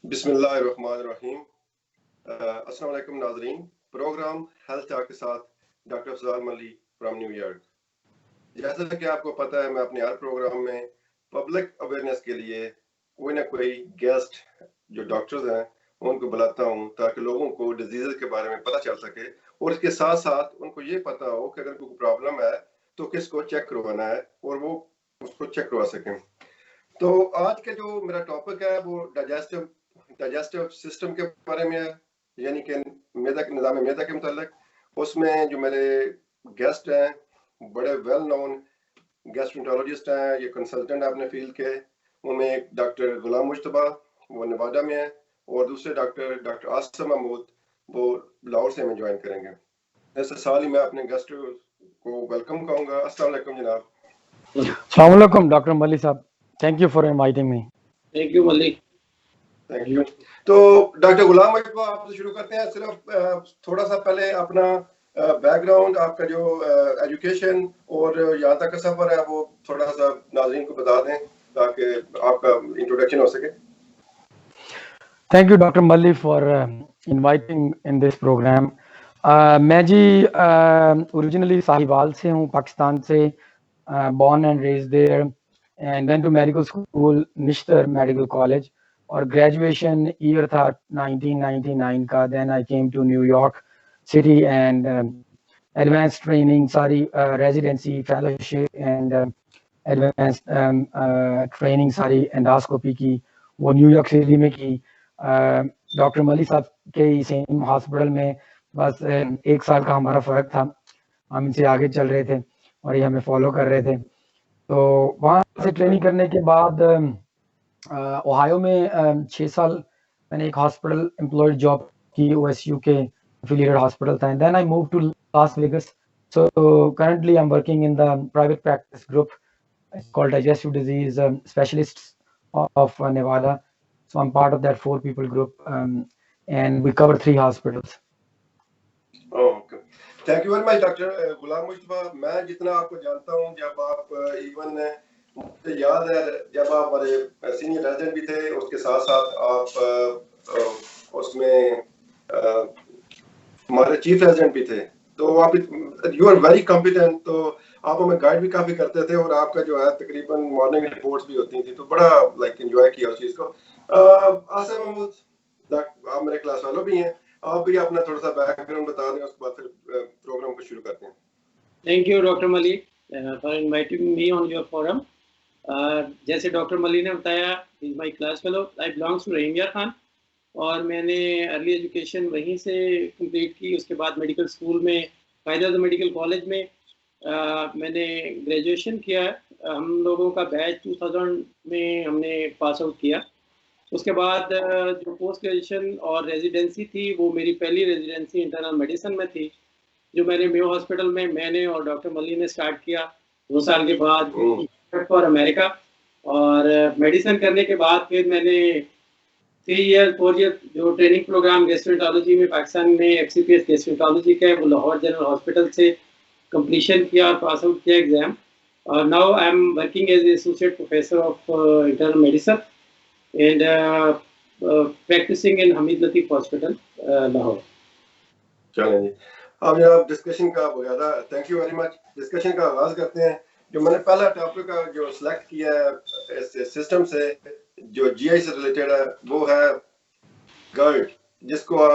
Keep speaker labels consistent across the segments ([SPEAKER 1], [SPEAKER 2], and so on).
[SPEAKER 1] बिस्मिल्लाहिर्रहमानिर्रहीम। अस्सलाम वालेकुम नाज़रीन। प्रोग्राम हेल्थ टॉक के साथ डॉक्टर अफजाल मली फ्रॉम न्यूयॉर्क। जैसा कि आपको पता है, मैं अपने हर प्रोग्राम में पब्लिक अवेयरनेस के लिए कोई ना कोई गेस्ट जो डॉक्टर्स हैं उनको बुलाता हूँ ताकि लोगों को डिजीज़ के बारे में पता चल सके और इसके साथ साथ उनको ये पता हो कि अगर कोई प्रॉब्लम है तो किसको चेक करवाना है और वो उसको चेक करवा सकें। तो आज का जो मेरा टॉपिक है वो डाइजेस्टिव सिस्टम के बारे में है, यानी कि निज़ाम मैदा के मुतालिक। उसमें जो मेरे गेस्ट हैं बड़े वेल नोन गैस्ट्रोएंटरोलॉजिस्ट हैं, ये कंसल्टेंट हैं अपने फील्ड के। उनमें एक डॉक्टर गुलाम मुश्तबा, वो नेवाडा में है, और दूसरे डॉक्टर आसिम महमूद, वो लाहौर से हमें ज्वाइन करेंगे। ऐसे साल ही मैं अपने गेस्ट को वेलकम कहूँगा। अस्सलाम वालेकुम जनाब।
[SPEAKER 2] अस्सलाम वालेकुम डॉक्टर मली साहब, thank you for inviting me.
[SPEAKER 3] Thank you Mali.
[SPEAKER 1] Thank you. तो डॉक्टर गुलाम मुश्तबा, आपसे शुरू करते हैं। सिर्फ थोड़ा सा पहले अपना बैकग्राउंड, आपका जो एजुकेशन और यहाँ तक का सफर है वो थोड़ा सा नाज़रीन को बता दें ताकि आपका इंट्रोडक्शन हो सके।
[SPEAKER 2] थैंक यू डॉक्टर मली for inviting in this programme. मैं जी ओरिजिनली साहिवाल से हूँ, पाकिस्तान से, born and raised there, and went to medical school Nishtar medical college, और ग्रेजुएशन ईयर था 1999 का। Then I came to New York city and advance training सारी, residency, fellowship and advance training सारी एंडोस्कोपी की वो न्यूयॉर्क सिटी में की। डॉक्टर मली साहब के सेम हॉस्पिटल में, बस 1 साल का हमारा फ़र्क था। हम इनसे आगे चल रहे थे और ये हमें फॉलो कर रहे थे। तो वहाँ से ट्रेनिंग करने के बाद ओहायो में 6 साल मैंने एक हॉस्पिटल एम्प्लॉयड जॉब की, OSU के एफिलिएटेड हॉस्पिटल था। Then I move to Las Vegas. So currently I am working in the private practice group called Digestive Disease Specialists of Nevada. So I'm part of that 4 people group, and we cover 3 hospitals.
[SPEAKER 1] Okay, thank you very much doctor Ghulam Mushtaba. मैं जितना आपको जानता हूँ, जब आप even मुझे याद है जब आप हमारे सीनियर रेजिडेंट भी थे, उसके साथ साथ आप उसमें हमारे चीफ रेजिडेंट भी थे। तो आप यू आर वेरी कॉम्पिटेंट, तो आप हमें गाइड भी काफ़ी करते थे और आपका जो है तकरीबन मॉर्निंग रिपोर्ट्स भी होती थी, तो बड़ा लाइक एंजॉय किया उस चीज़ को। आसिम महमूद, आप मेरे क्लास वालों भी हैं, आप भी अपना थोड़ा सा बैकग्राउंड बता दें, उसके बाद फिर प्रोग्राम को शुरू करते हैं।
[SPEAKER 3] थैंक यू डॉक्टर मली for inviting me on your forum. जैसे डॉक्टर मली ने बताया, is my class fellow, I belongs to Rahimiya Khan, और मैंने अर्ली एजुकेशन वहीं से कंप्लीट की। उसके बाद मेडिकल स्कूल में, कायदा मेडिकल कॉलेज में मैंने ग्रेजुएशन किया। हम लोगों का बैच 2000 में हमने पास आउट किया। उसके बाद जो पोस्ट ग्रेजुएशन और रेजिडेंसी थी, वो मेरी पहली रेजिडेंसी इंटरनल मेडिसिन में थी, जो मैंने मेयो हॉस्पिटल में मैंने और डॉक्टर मली ने स्टार्ट किया 2 साल के बाद फॉर अमेरिका। और मेडिसिन करने के बाद फिर मैंने 4 ईयर जो ट्रेनिंग प्रोग्राम गैस्ट्रोएंटरोलॉजी में पाकिस्तान में FCPS गैस्ट्रोएंटरोलॉजी का है, वो लाहौर जनरल हॉस्पिटल से कंप्लीशन किया और पास आउट किया एग्जाम। और now I am working as associate professor of internal medicine and practicing in Hamid Latif Hospital, Lahore.
[SPEAKER 1] चलें जी, अब जनाब डिस्कशन का बुनियादा, thank you very much. Discussion का आगाज करते हैं। जो मैंने पहला टॉपिक जो सिलेक्ट किया है इस सिस्टम से, जो GI से रिलेटेड है, वो है गर्ड, जिसको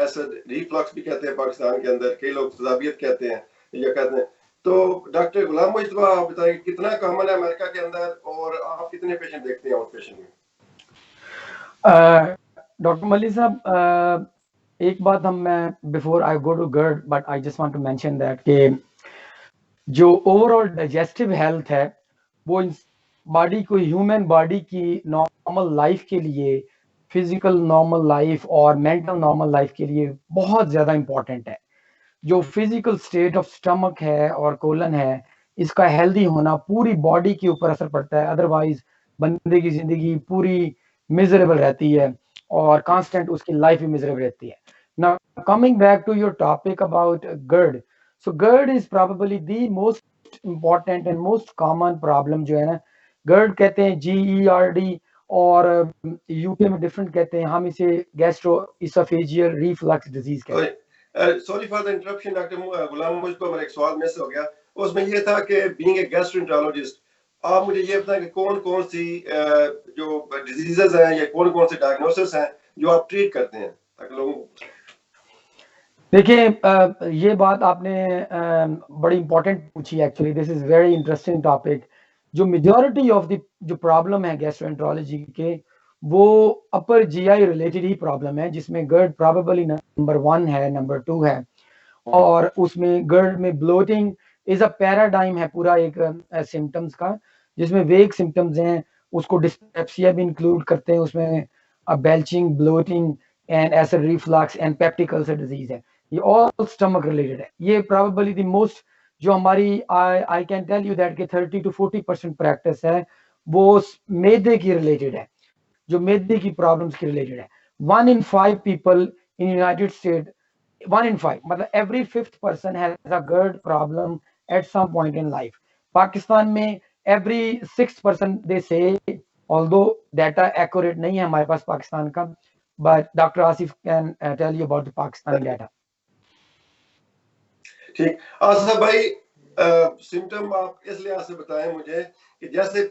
[SPEAKER 1] एसिड रिफ्लक्स भी कहते हैं पाकिस्तान के अंदर, कई लोग तजाबियत कहते हैं या कहते हैं। तो डॉक्टर गुलाम मुश्तबा, आप बताइए कितना कॉमन है अमेरिका के अंदर और आप कितने पेशेंट देखते हैं आउट पेशेंट में?
[SPEAKER 2] डॉक्टर मली साहब, एक बात मैं before I go to GERD, but I just want to mention that कि जो ओवरऑल डाइजेस्टिव हेल्थ है वो बॉडी को, ह्यूमन बॉडी की नॉर्मल लाइफ के लिए, फिजिकल नॉर्मल लाइफ और मेंटल नॉर्मल लाइफ के लिए बहुत ज़्यादा इम्पोर्टेंट है। जो फिजिकल स्टेट ऑफ स्टमक है और कोलन है, इसका हेल्दी होना पूरी बॉडी के ऊपर असर पड़ता है, अदरवाइज बंदे की जिंदगी पूरी मिजरेबल रहती है और कांस्टेंट उसकी लाइफ भी मिजरेबल रहती है। Now coming back to your topic about GERD, so GERD is probably the most important and most common problem जो है ना, GERD कहते हैं GERD, और यूके में डिफरेंट कहते हैं, हम इसे गैस्ट्रो इसोफेजियल रिफ्लक्स डिजीज कहते हैं।
[SPEAKER 1] Sorry for the interruption doctor Ghulam, मुझको मेरा एक सवाल मिस हो गया। उसमें ये था कि बीइंग ए गैस्ट्रोएंटरोलॉजिस्ट, आप मुझे ये बताएं कि कौन कौन सी जो डिजीजेस हैं या कौन कौन से डायग्नोसिस हैं जो आप ट्रीट करते हैं, ताकि लोगों।
[SPEAKER 2] देखिए, ये बात आपने बड़ी इंपॉर्टेंट पूछी। Actually this is very interesting topic. जो मेजॉरिटी ऑफ द जो प्रॉब्लम है गैस्ट्रोएंटरोलॉजी के, वो अपर जीआई रिलेटेड ही प्रॉब्लम है, जिसमें गर्ड प्रोबेबली नंबर 1 है, नंबर 2 है। और उसमें गर्ड में ब्लोटिंग इज अ पैराडाइम है पूरा एक सिम्टम्स का, जिसमें वेग सिम्टम्स हैं, उसको डिस्पेप्सिया भी इंक्लूड करते हैं उसमें, belching, bloating and acid reflux and peptic ulcer disease है। ये ऑल स्टमक रिलेटेड है। ये प्रोबेबली द मोस्ट जो हमारी I can tell you that कि 30 to 40% प्रैक्टिस है वो मैदे की रिलेटेड है, जो मैदे की प्रॉब्लम्स की रिलेटेड है। 1 in 5 people in United state, 1 in 5 मतलब every 5th person has a GERD problem at some point in life. Pakistan में every 6th person they say, although data accurate नहीं है हमारे पास पाकिस्तान का, but Dr. Asif can tell you about the Pakistani data.
[SPEAKER 1] ठीक, आसिफ भाई, symptom आप इस लिहाज से बताएं मुझे कि जैसे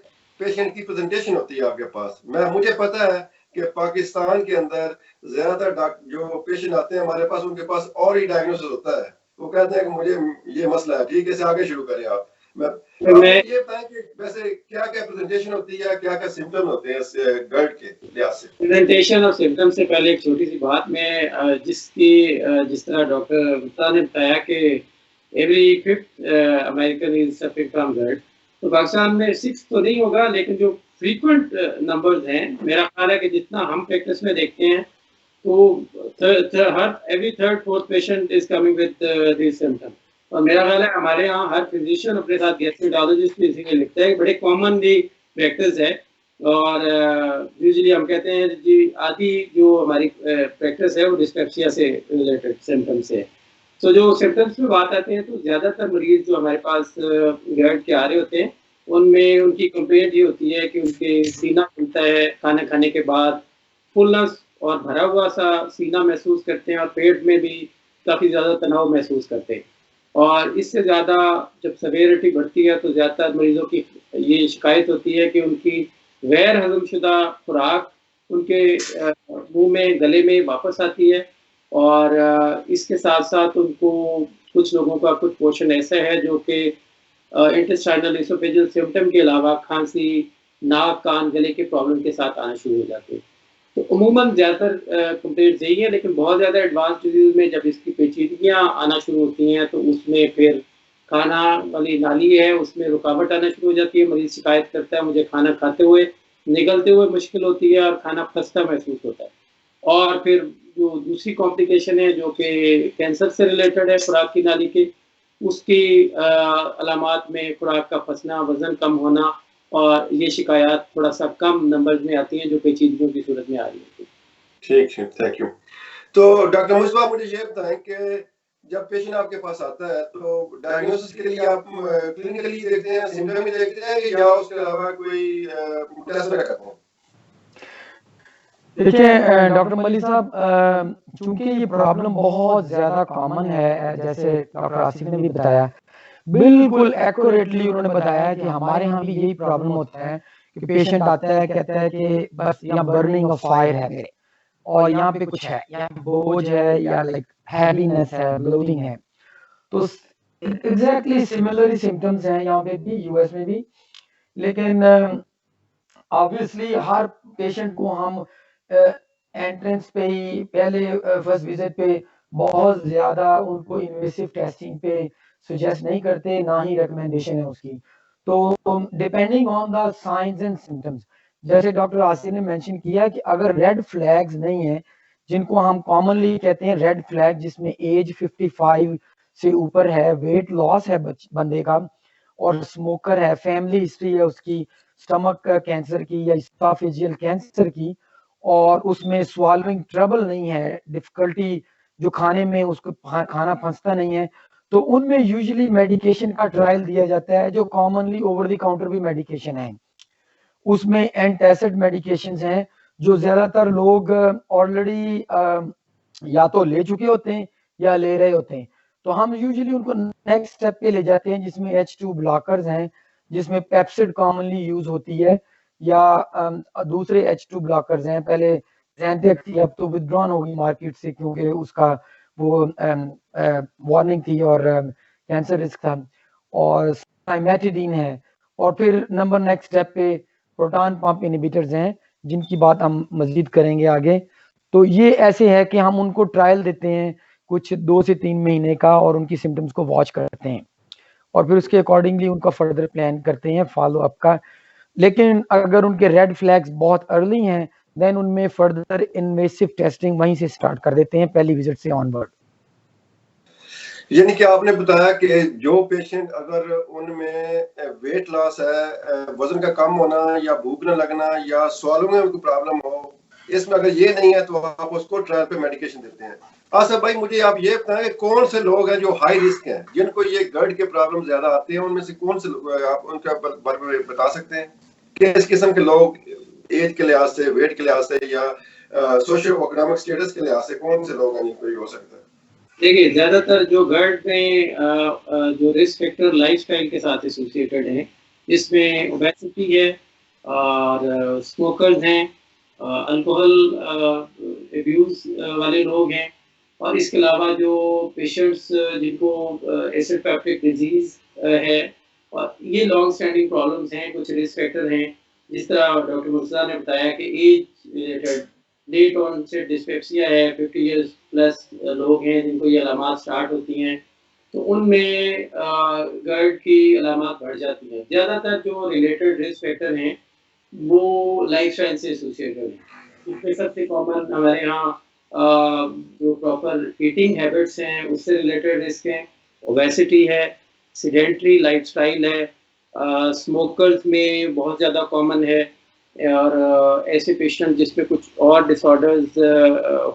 [SPEAKER 1] पेशेंट की प्रेजेंटेशन होती है आपके पास, मुझे पता है कि पाकिस्तान के अंदर ज्यादातर जो पेशेंट आते हैं हमारे पास, उनके पास और ही डायग्नोसिस होता है। वो कहते हैं कि मुझे ये मसला है। ठीक है, से आगे शुरू करें आप। मैं ये बताएं कि वैसे क्या क्या प्रेजेंटेशन होती है, क्या क्या सिम्टम होते हैं इस गर्ड के लिहाज से।
[SPEAKER 3] प्रेजेंटेशन और सिम्टम से पहले एक छोटी सी बात, मैं जिस तरह डॉक्टर गुप्ता ने बताया कि every 5th American is suffering from GERD, तो पाकिस्तान में 6 तो नहीं होगा, लेकिन जो फ्रीक्वेंट नंबर्स हैं, मेरा ख्याल है कि जितना हम प्रैक्टिस में देखते हैं, तो every 3rd 4th patient is coming with this symptom. और मेरा ख्याल है हमारे यहाँ हर फिजिशियन अपने साथ गैस्ट्रोएंटरोलॉजिस्ट भी इसीलिए लिखता है, बड़े कॉमनली प्रैक्टिस है। और यूजुअली हम कहते हैं जी आधी जो हमारी प्रैक्टिस है वो डिस्पेप्सिया से रिलेटेड सिम्टम्स है। तो जो सिम्टम्स में बात आते हैं, तो ज़्यादातर मरीज जो हमारे पास गर्ड के आ रहे होते हैं, उनमें उनकी कंप्लेंट ये होती है कि उनके सीना खुलता है खाना खाने के बाद, फुलनेस और भरा हुआ सा सीना महसूस करते हैं, और पेट में भी काफ़ी ज़्यादा तनाव महसूस करते हैं। और इससे ज़्यादा जब सवेरिटी बढ़ती है, तो ज़्यादातर मरीज़ों की ये शिकायत होती है कि उनकी गैर हजमशुदा खुराक उनके मुंह में, गले में वापस आती है। और इसके साथ साथ उनको, कुछ लोगों का कुछ पोर्शन ऐसा है जो कि इंटेस्टाइनल इसोफेजियल सिम्टम के अलावा खांसी, नाक, कान, गले के प्रॉब्लम के साथ आना शुरू हो जाते हैं। तो उमूमन ज़्यादातर कंप्लेंट्स यही है, लेकिन बहुत ज़्यादा एडवांस डिजीज़ में जब इसकी पेचीदगियाँ आना शुरू होती हैं, तो उसमें फिर खाना वाली नाली है, उसमें रुकावट आना शुरू हो जाती है। मरीज़ शिकायत करता है, मुझे खाना खाते हुए, निगलते हुए मुश्किल होती है और खाना फंसता महसूस होता है। और फिर जो दूसरी कॉम्प्लिकेशन है जो कि कैंसर से रिलेटेड है, खुराक की नाली की, उसकी अलामात में खुराक का फंसना, वज़न कम होना, और ये शिकायत थोड़ा सा कम नंबर्स में आती हैं जो पेचीदगियों की सूरत में आ रही होती है।
[SPEAKER 1] ठीक है, थैंक यू। तो डॉक्टर मुस्तफा, मुझे ये बताएं कि जब पेशेंट आपके पास आता है, तो डायग्नोसिस के लिए आप क्लिनिकली देखते हैं, सिम्टम ही देखते हैं, या उसके अलावा कोई टेस्ट वगैरह करते हैं?
[SPEAKER 2] देखिए डॉक्टर मली साहब, चूंकि ये प्रॉब्लम बहुत ज्यादा कॉमन है, जैसे डॉक्टर आसिफ ने भी बताया, बिल्कुल एक्यूरेटली उन्होंने बताया कि हमारे यहाँ भी यही प्रॉब्लम होता है कि पेशेंट आता है, कहता है कि बस यहाँ बर्निंग ऑफ फायर है मेरे, और यहाँ पे कुछ है, यहाँ बोझ है, या लाइक हैवीनेस है, ब्लोटिंग है। तो एग्जैक्टली सिमिलर सिम्टम्स हैं यहाँ पे भी, यूएस में भी। लेकिन ऑब्वियसली हर पेशेंट को हम एंट्रेंस पे ही, पहले फर्स्ट विजिट पे बहुत ज्यादा उनको इन्वेसिव टेस्टिंग पे सुजेस्ट नहीं करते, ना ही रिकमेंडेशन है उसकी। तो depending on the science and symptoms, जैसे डॉक्टर आसिफ ने मेंशन किया कि अगर रेड फ्लैग्स नहीं है, जिनको हम कॉमनली कहते हैं रेड फ्लैग, जिसमें एज 55 से ऊपर है, वेट लॉस है बंदे का, और स्मोकर है, फैमिली हिस्ट्री है उसकी स्टमक कैंसर की या इसोफेजियल कैंसर की, और उसमें स्वालविंग ट्रबल नहीं है, डिफिकल्टी जो खाने में उसको खाना फंसता नहीं है, तो उनमें यूजुअली मेडिकेशन का ट्रायल दिया जाता है, जो कॉमनली ओवर द काउंटर भी मेडिकेशन है। उसमें एंटासिड मेडिकेशंस हैं जो ज्यादातर लोग ऑलरेडी या तो ले चुके होते हैं या ले रहे होते हैं। तो हम यूजुअली उनको नेक्स्ट स्टेप पे ले जाते हैं जिसमें H2 ब्लॉकर्स हैं, जिसमें पेप्सिड कॉमनली यूज होती है, या दूसरे H2 ब्लॉकर्स हैं। पहले ज़ैंटेक थी, अब तो विथड्रॉन होगी मार्केट से क्योंकि उसका वो वार्निंग थी और कैंसर रिस्क था, और साइमेटिडीन है, और फिर नंबर नेक्स्ट स्टेप पे प्रोटॉन पंप इनहिबिटर्स हैं जिनकी बात हम मजीद करेंगे आगे। तो ये ऐसे है कि हम उनको ट्रायल देते हैं कुछ 2 से 3 महीने का और उनकी सिम्टम्स को वॉच करते हैं और फिर उसके अकॉर्डिंगली उनका फर्दर प्लान करते हैं फॉलो अप का। लेकिन अगर उनके रेड फ्लैग्स बहुत अर्ली हैं देन उनमें फर्दर इन्वेसिव टेस्टिंग वहीं से स्टार्ट कर देते हैं पहली विजिट से ऑनवर्ड।
[SPEAKER 1] यानी कि आपने बताया कि जो पेशेंट अगर उनमें वेट लॉस है, वजन का कम होना या भूख न लगना या स्वालों में उनको प्रॉब्लम हो, इसमें अगर ये नहीं है तो आप उसको ट्रायल पे मेडिकेशन देते हैं। आसिफ भाई मुझे आप ये बताएं कि कौन से लोग हैं जो हाई रिस्क हैं, जिनको ये गर्ड के प्रॉब्लम ज्यादा आते हैं, उनमें से कौन से लोग आप उनका बारे में बता सकते हैं? किस किस्म के लोग एज के लिहाज से, वेट के लिहाज से या सोशियो इकोनॉमिक स्टेटस के लिहाज से कौन से लोग हैं जिनको ये हो सकता है?
[SPEAKER 3] देखिए, ज़्यादातर जो गर्ड में जो रिस्क फैक्टर लाइफस्टाइल के साथ एसोसिएटेड हैं, जिसमें ओबेसिटी है और स्मोकर्स हैं, अल्कोहल अब्यूज़ वाले लोग हैं, और इसके अलावा जो पेशेंट्स जिनको एसिड पेप्टिक डिजीज़ है, और ये लॉन्ग स्टैंडिंग प्रॉब्लम्स हैं, कुछ रिस्क फैक्टर हैं, जिस तरह डॉक्टर मुर्तज़ा ने बताया कि age related late onset dyspepsia है, 50 इयर्स प्लस लोग हैं जिनको ये अलामात स्टार्ट होती हैं, तो उनमें गर्ड की अलामात बढ़ जाती हैं। ज़्यादातर जो रिलेटेड रिस्क फैक्टर हैं वो लाइफस्टाइल से एसोसिएटेड हैं। इसमें सबसे कॉमन हमारे यहाँ जो प्रॉपर ईटिंग हैबिट्स हैं उससे रिलेटेड रिस्क हैं, ओबेसिटी है, सेडेंटरी लाइफस्टाइल है, स्मोकर्स में बहुत ज़्यादा कॉमन है, और ऐसे पेशेंट जिसमें कुछ और डिसऑर्डर्स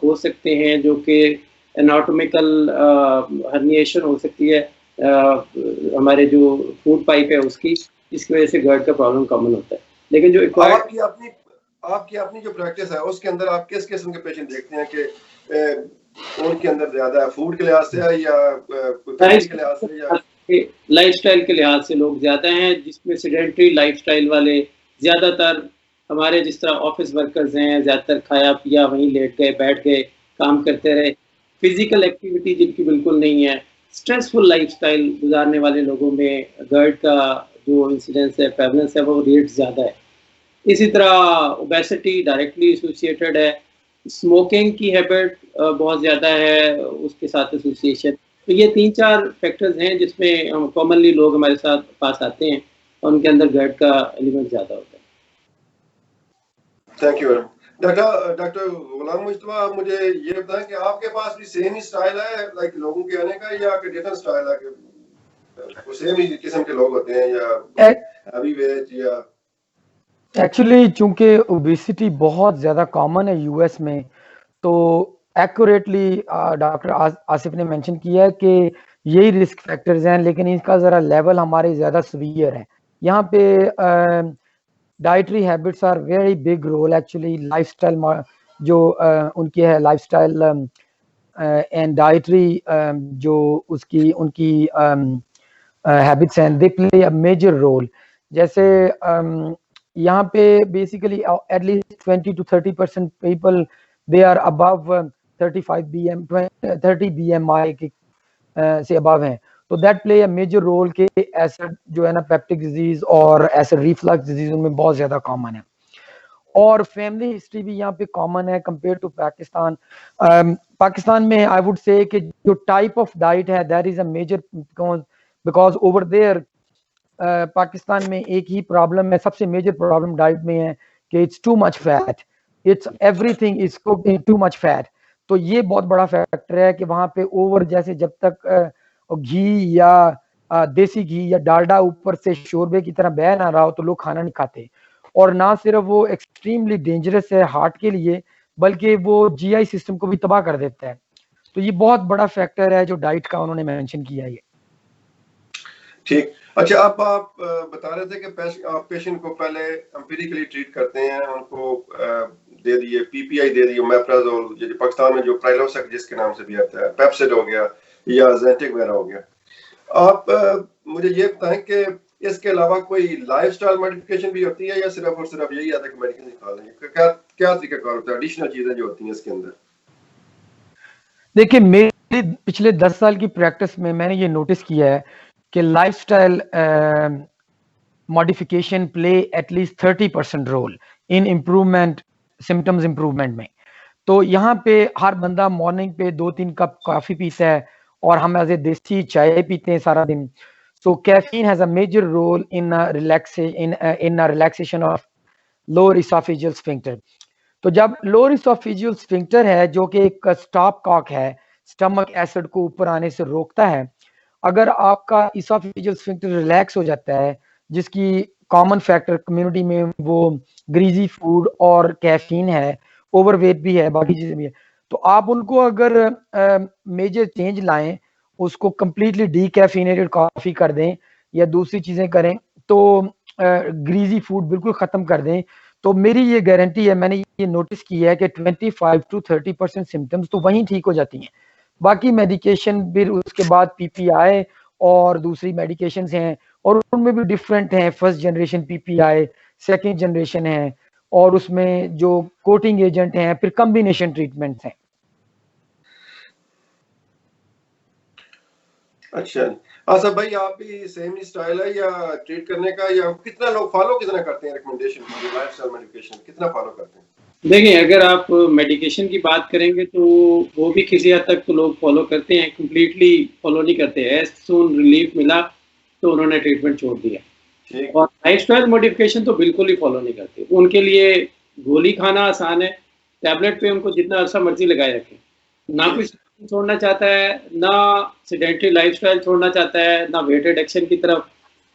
[SPEAKER 3] हो सकते हैं जो कि एनाटॉमिकल हर्निएशन हो सकती है हमारे जो फूड पाइप है उसकी, जिसकी वजह से गर्ड का प्रॉब्लम कॉमन होता है। लेकिन जो
[SPEAKER 1] आपकी अपनी जो प्रैक्टिस है उसके अंदर आप किस किस्म के पेशेंट देखते हैं कि उनके अंदर ज्यादा है फूड के लिहाज से या के लिहाज से या
[SPEAKER 3] लाइफस्टाइल के लिहाज से लोग ज्यादा हैं, जिसमें सेडेंटरी लाइफस्टाइल वाले ज्यादातर हमारे जिस तरह ऑफिस वर्कर्स हैं, ज़्यादातर खाया पिया वहीं लेट गए, बैठ गए, काम करते रहे, फिजिकल एक्टिविटी जिनकी बिल्कुल नहीं है, स्ट्रेसफुल लाइफस्टाइल गुजारने वाले लोगों में गर्ड का जो इंसिडेंस है, प्रेवलेंस है, वो रेट ज़्यादा है। इसी तरह ओबेसिटी डायरेक्टली एसोसिएटेड है, स्मोकिंग की हैबिट बहुत ज़्यादा है, उसके साथ एसोसिएशन। तो ये 3-4 फैक्टर्स हैं जिसमें हम कॉमनली लोग हमारे साथ पास आते हैं और उनके अंदर गर्ड का एलिमेंट ज़्यादा होता है।
[SPEAKER 1] Thank you doctor Ghulam Mustafa, आप मुझे ये बताएं कि आपके पास भी सेम ही स्टाइल है लाइक लोगों के आने का, या डिफरेंट स्टाइल है कि सेम ही किस्म के लोग होते हैं या हैवी वेट या?
[SPEAKER 2] एक्चुअली चूंकि ओबेसिटी बहुत ज़्यादा कॉमन है यूएस में, तो एक्यूरेटली डॉक्टर आसिफ ने मेंशन किया है कि यही रिस्क फैक्टर्स हैं, लेकिन इसका ज़रा लेवल हमारे ज़्यादा सीवियर है। यहाँ पे dietary habits are very big role actually, lifestyle जो उनकी है लाइफस्टाइल एंड डाइटरी जो उसकी उनकी हैबिट्स हैं, they play a major role. जैसे यहाँ पे basically at least 20 to 30% people they are above 35 30 BMI से अबव हैं, तो that play a major role के एसिड जो है ना पेप्टिक डिजीज और एसिड रिफ्लक्स डिजीज उनमें बहुत ज्यादा कॉमन है। और फैमिली हिस्ट्री भी यहाँ पे कॉमन है कंपेयर टू पाकिस्तान। पाकिस्तान में आई वुड से कि जो टाइप ऑफ डाइट है that is a major, because over there Pakistan में एक ही प्रॉब्लम है, सबसे मेजर प्रॉब्लम डाइट में है कि it's too much fat, it's everything is cooked in too much fat. तो ये बहुत बड़ा फैक्टर है कि वहां पे ओवर, जैसे जब तक घी या देसी घी या डालडा ऊपर से शोरबे की तरह बह ना रहा हो तो लोग खाना नहीं खाते। और ना सिर्फ वो एक्सट्रीमली डेंजरस है हार्ट के लिए, बल्कि वो जीआई सिस्टम को भी तबाह कर देता है। तो ये बहुत बड़ा फैक्टर है जो डाइट का उन्होंने मेंशन किया है।
[SPEAKER 1] ठीक। अच्छा, आप बता रहे थे कि आप पेशेंट को पहले एम्पिरिकली ट्रीट करते हैं, उनको दे दिए पीपीआई दे दिए, ओमेप्राजोल, जैसे पाकिस्तान में जो प्राइलोसेक जिसके नाम से भी आता है, पेप्सिड हो गया या ज़ेंटिक वगैरह हो गया। आप मुझे ये बताएं कि इसके अलावा कोई लाइफस्टाइल मॉडिफिकेशन भी होती है या सिर्फ और सिर्फ यही आता है कि मेडिसिन खा लें? क्या तरीका कार होता है, एडिशनल चीजें जो होती हैं इसके अंदर?
[SPEAKER 2] देखिए, मेरे पिछले 10 साल की प्रैक्टिस में मैंने ये नोटिस किया है कि lifestyle modification play at least 30% role in improvement, symptoms improvement में। तो यहाँ पे हर बंदा मॉर्निंग पे 2-3 कप कॉफी पीता है और हम एज ए देसी चाय पीते हैं सारा दिन। So caffeine has a major role in relaxation of lower esophageal sphincter. तो जब लोअर इसोफेजियल स्फिंक्टर है जो कि एक स्टॉप कॉक है, स्टमक एसिड को ऊपर आने से रोकता है, अगर आपका इसोफेजियल स्फिंक्टर रिलैक्स हो जाता है, जिसकी कॉमन फैक्टर कम्युनिटी में वो ग्रीजी फूड और कैफीन है, ओवरवेट भी है, बाकी चीजें भी है, तो आप उनको अगर मेजर चेंज लाएं, उसको कंप्लीटली डीकैफिनेटेड कॉफी कर दें या दूसरी चीजें करें, तो ग्रीजी फूड बिल्कुल खत्म कर दें, तो मेरी ये गारंटी है, मैंने ये नोटिस किया है कि 25 to 30% सिम्टम्स तो वहीं ठीक हो जाती हैं। बाकी मेडिकेशन फिर उसके बाद पीपीआई और दूसरी मेडिकेशंस हैं और उनमें भी डिफरेंट हैं, first generation PPI, second generation है और उसमें जो कोटिंग एजेंट हैं, फिर कॉम्बिनेशन ट्रीटमेंट्स हैं।
[SPEAKER 1] अच्छा, आसफ भाई, आप भी सेम ही स्टाइल है या ट्रीट करने का, या कितना लोग फॉलो कितना करते हैं रिकमेंडेशन की, लाइफस्टाइल मेडिकेशन कितना फॉलो करते हैं?
[SPEAKER 3] देखिए, अगर आप मेडिकेशन की बात करेंगे तो वो भी किसी हद तक तो लोग फॉलो करते हैं, कंप्लीटली फॉलो नहीं करते। एज सून रिलीफ मिला तो उन्होंने ट्रीटमेंट छोड़ दिया। और लाइफस्टाइल मॉडिफिकेशन तो बिल्कुल ही फॉलो नहीं करते। उनके लिए गोली खाना आसान है, टैबलेट पे उनको जितना अर्सा मर्जी लगाए रखें। ना कोई छोड़ना चाहता है, ना सेडेंटरी लाइफस्टाइल छोड़ना चाहता है, ना वेट रिडक्शन की तरफ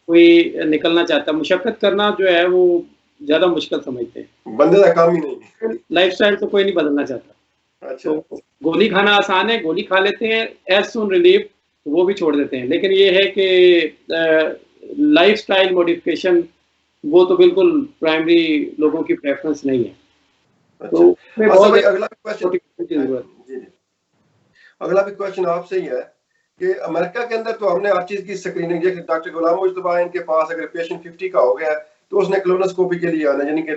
[SPEAKER 3] कोई निकलना चाहता है। मुशक्कत करना जो है वो ज्यादा मुश्किल समझते हैं,
[SPEAKER 1] बंदे का काम ही नहीं।
[SPEAKER 3] लाइफस्टाइल तो कोई नहीं बदलना चाहता।
[SPEAKER 1] अच्छा।
[SPEAKER 3] तो गोली खाना आसान है, गोली खा लेते हैं, एज सून रिलीफ तो वो भी छोड़ देते हैं। लेकिन ये है कि लाइफस्टाइल मॉडिफिकेशन वो तो बिल्कुल प्राइमरी लोगों की प्रेफरेंस नहीं है।
[SPEAKER 1] अच्छा।
[SPEAKER 3] तो बहुत
[SPEAKER 1] अगला क्वेश्चन आपसे ही है कि अमेरिका के अंदर तो हमने हर चीज की स्क्रीनिंग, जैसे डॉक्टर गुलाम मुस्तफा इनके पास अगर पेशेंट 50 का हो गया तो उसने कोलोनोस्कोपी के लिए आना, यानी कि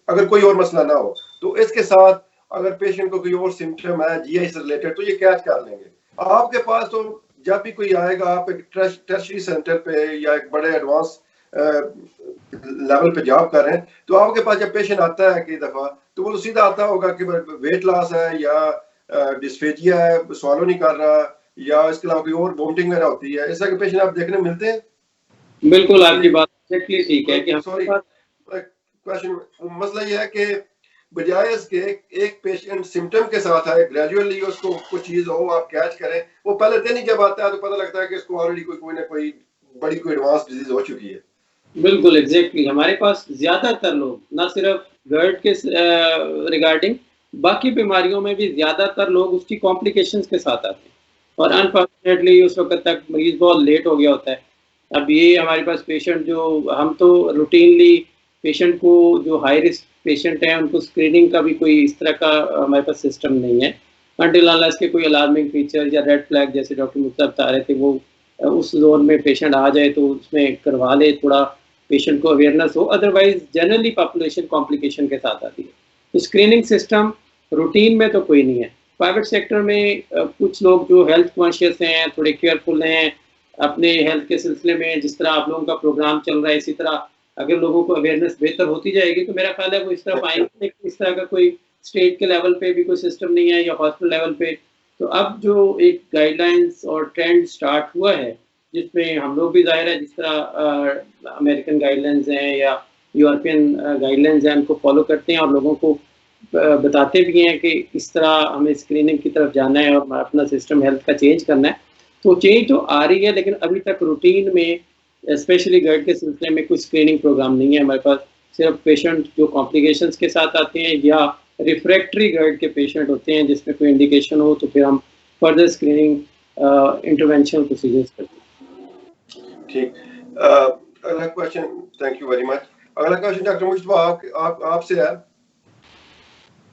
[SPEAKER 1] अगर कोई और मसला ना हो तो इसके साथ अगर पेशेंट को कोई और सिम्टम है जीआई से रिलेटेड तो ये कैच कर लेंगे। आपके पास तो जब भी कोई आएगा, आप एक टर्शरी सेंटर पे या एक बड़े एडवांस लेवल पे जॉब कर रहे हैं, तो आपके पास जब पेशेंट आता है कई दफा तो वो तो सीधा आता होगा कि वेट लॉस है या डिस्फेजिया है, सॉलो नहीं कर रहा, या इसके अलावा कोई और वोमिटिंग वगैरह होती है। इस तरह के पेशेंट आप देखने मिलते हैं?
[SPEAKER 3] बिल्कुल, आपकी बात एक्जेक्टली ठीक है कि
[SPEAKER 1] सॉरी, क्वेश्चन मसला ये है कि बजाय इसके एक पेशेंट सिम्टम के साथ आए, ग्रेजुअली उसको कुछ चीज हो आप कैच करें, वो पहले दिन ही जब आता है तो पता लगता है कि इसको ऑलरेडी कोई ना कोई बड़ी कोई एडवांस डिजीज हो चुकी है।
[SPEAKER 3] बिल्कुल एग्जैक्टली हमारे पास ज्यादातर लोग, ना सिर्फ GERD के रिगार्डिंग, बाकी बीमारियों में भी ज्यादातर लोग उसकी कॉम्प्लिकेशंस के साथ आते हैं और अनफॉर्चुनेटली उस वक्त तक मरीज बहुत लेट हो गया होता है। अब ये हमारे पास पेशेंट जो हम तो रूटीनली पेशेंट को, जो हाई रिस्क पेशेंट हैं उनको स्क्रीनिंग का भी कोई इस तरह का हमारे पास सिस्टम नहीं है, अनटिल अनलेस के कोई अलार्मिंग फीचर या रेड फ्लैग जैसे डॉक्टर मुफ्ता बता रहे थे वो उस जोन में पेशेंट आ जाए तो उसमें करवा ले, थोड़ा पेशेंट को अवेयरनेस हो। अदरवाइज जनरली पॉपुलेशन कॉम्प्लिकेशन के साथ आती है। तो स्क्रीनिंग सिस्टम रूटीन में तो कोई नहीं है। प्राइवेट सेक्टर में कुछ लोग जो हेल्थ कॉन्शियस हैं, थोड़े केयरफुल हैं अपने हेल्थ के सिलसिले में, जिस तरह आप लोगों का प्रोग्राम चल रहा है इसी तरह अगर लोगों को अवेयरनेस बेहतर होती जाएगी तो मेरा ख्याल है वो इस तरफ आएंगे। इस तरह का कोई स्टेट के लेवल पे भी कोई सिस्टम नहीं है या हॉस्पिटल लेवल पे। तो अब जो एक गाइडलाइंस और ट्रेंड स्टार्ट हुआ है जिसमें हम लोग भी जाहिर है जिस तरह अमेरिकन गाइडलाइंस हैं या यूरोपियन गाइडलाइंस हैं उनको फॉलो करते हैं और लोगों को बताते भी हैं कि इस तरह हमें स्क्रीनिंग की तरफ जाना है और अपना सिस्टम हेल्थ का चेंज करना है। तो चेंज तो आ रही है लेकिन अभी तक रूटीन में स्पेशली GERD के सिलसिले में कोई स्क्रीनिंग प्रोग्राम नहीं है हमारे पास। सिर्फ पेशेंट जो कॉम्प्लिकेशंस के साथ आते हैं या रिफ्रैक्टरी GERD के पेशेंट होते हैं जिसमें कोई इंडिकेशन हो तो फिर हम फर्दर स्क्रीनिंग इंटरवेंशन प्रोसीजर्स करते हैं।
[SPEAKER 1] ठीक। अगला question, thank you very much. अगला क्वेश्चन डॉक्टर मुश्तबा आपसे है।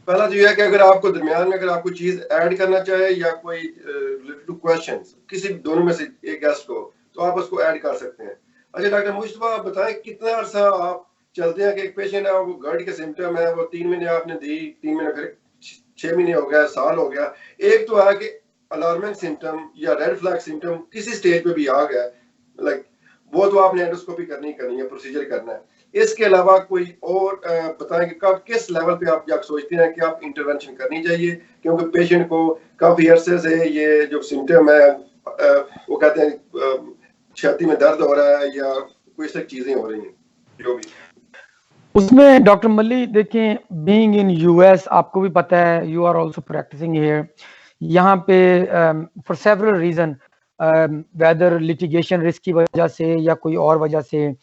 [SPEAKER 1] पहला तो यह है कि अगर आपको दरमियान में अगर आप कोई चीज ऐड करना चाहे या कोई रिलेटेड टू क्वेश्चंस किसी दोनों में से एक गेस्ट को, तो आप उसको ऐड कर सकते हैं। अच्छा डॉक्टर मुश्तबा, आप बताएं कितना अर्सा आप चलते हैं कि एक पेशेंट है, वो GERD के सिम्टम है, वो 3 महीने आपने दी, 3 महीने फिर 6 महीने हो गया, साल हो गया। एक तो है कि अलार्मिंग सिम्टम या रेड फ्लैग सिम्टम किसी स्टेज पे भी आ गया, लाइक वो तो आपने एंडोस्कोपी करनी है, प्रोसीजर करना है। इसके अलावा कोई और बताएं कि कब किस लेवल पे आप जब सोचते हैं कि आप इंटरवेंशन करनी चाहिए, क्योंकि पेशेंट को काफी अरसे से ये जो सिम्टम है वो कहते हैं छाती में दर्द हो रहा है या कोई सब चीजें हो रही हैं जो भी
[SPEAKER 2] उसमें। डॉक्टर मल्ली देखें, बीइंग इन यूएस, आपको भी पता है, you are also practising here, यहाँ पे for several reason, whether litigation risk की वजह से या कोई और वजह से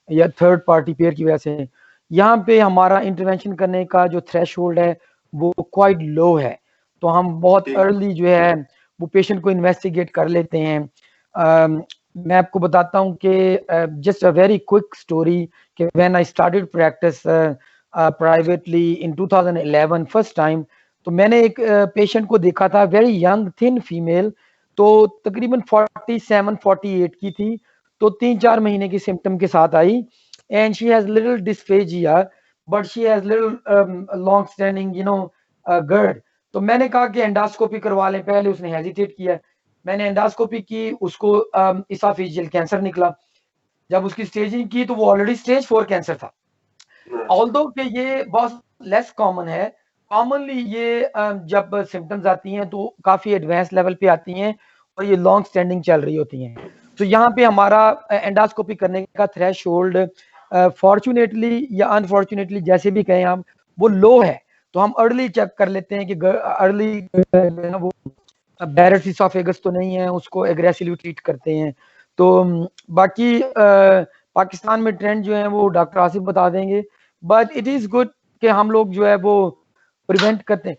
[SPEAKER 2] या थर्ड पार्टी पेयर की वजह से, यहाँ पे हमारा इंटरवेंशन करने का जो थ्रेशोल्ड है वो क्वाइट लो है। तो हम बहुत अर्ली जो है वो पेशेंट को इन्वेस्टिगेट कर लेते हैं। मैं आपको बताता हूँ कि just a very quick story कि when I started practice privately in 2011 first time, तो मैंने एक पेशेंट को देखा था, वेरी यंग थिन फीमेल, तो तकरीबन 47-48 की थी, तो 3-4 महीने की सिम्टम के साथ आई, and she has little dysphagia but she has little long standing GERD। तो मैंने कहा कि एंडोस्कोपी करवा लें। पहले उसने हेजिटेट किया, मैंने एंडोस्कोपी की, उसको इसोफेजियल कैंसर निकला। जब उसकी स्टेजिंग की तो वो ऑलरेडी स्टेज 4 कैंसर था। ऑल्दो कि ये बहुत लेस कॉमन है, कॉमनली ये जब सिम्टम्स आती हैं तो काफी एडवांस लेवल पे आती हैं और ये लॉन्ग स्टैंडिंग चल रही होती हैं। तो यहाँ पे हमारा एंडोस्कोपी करने का थ्रेशोल्ड फॉर्चुनेटली या अनफॉर्चुनेटली जैसे भी कहें हम, वो लो है। तो हम अर्ली चेक कर लेते हैं कि अर्ली वो बैरेट्स इसोफेगस तो नहीं है, उसको एग्रेसिवली ट्रीट करते हैं। तो बाकी पाकिस्तान में ट्रेंड जो है वो डॉक्टर आसिफ बता देंगे, बट इट इज गुड कि हम लोग जो है वो प्रिवेंट करते हैं।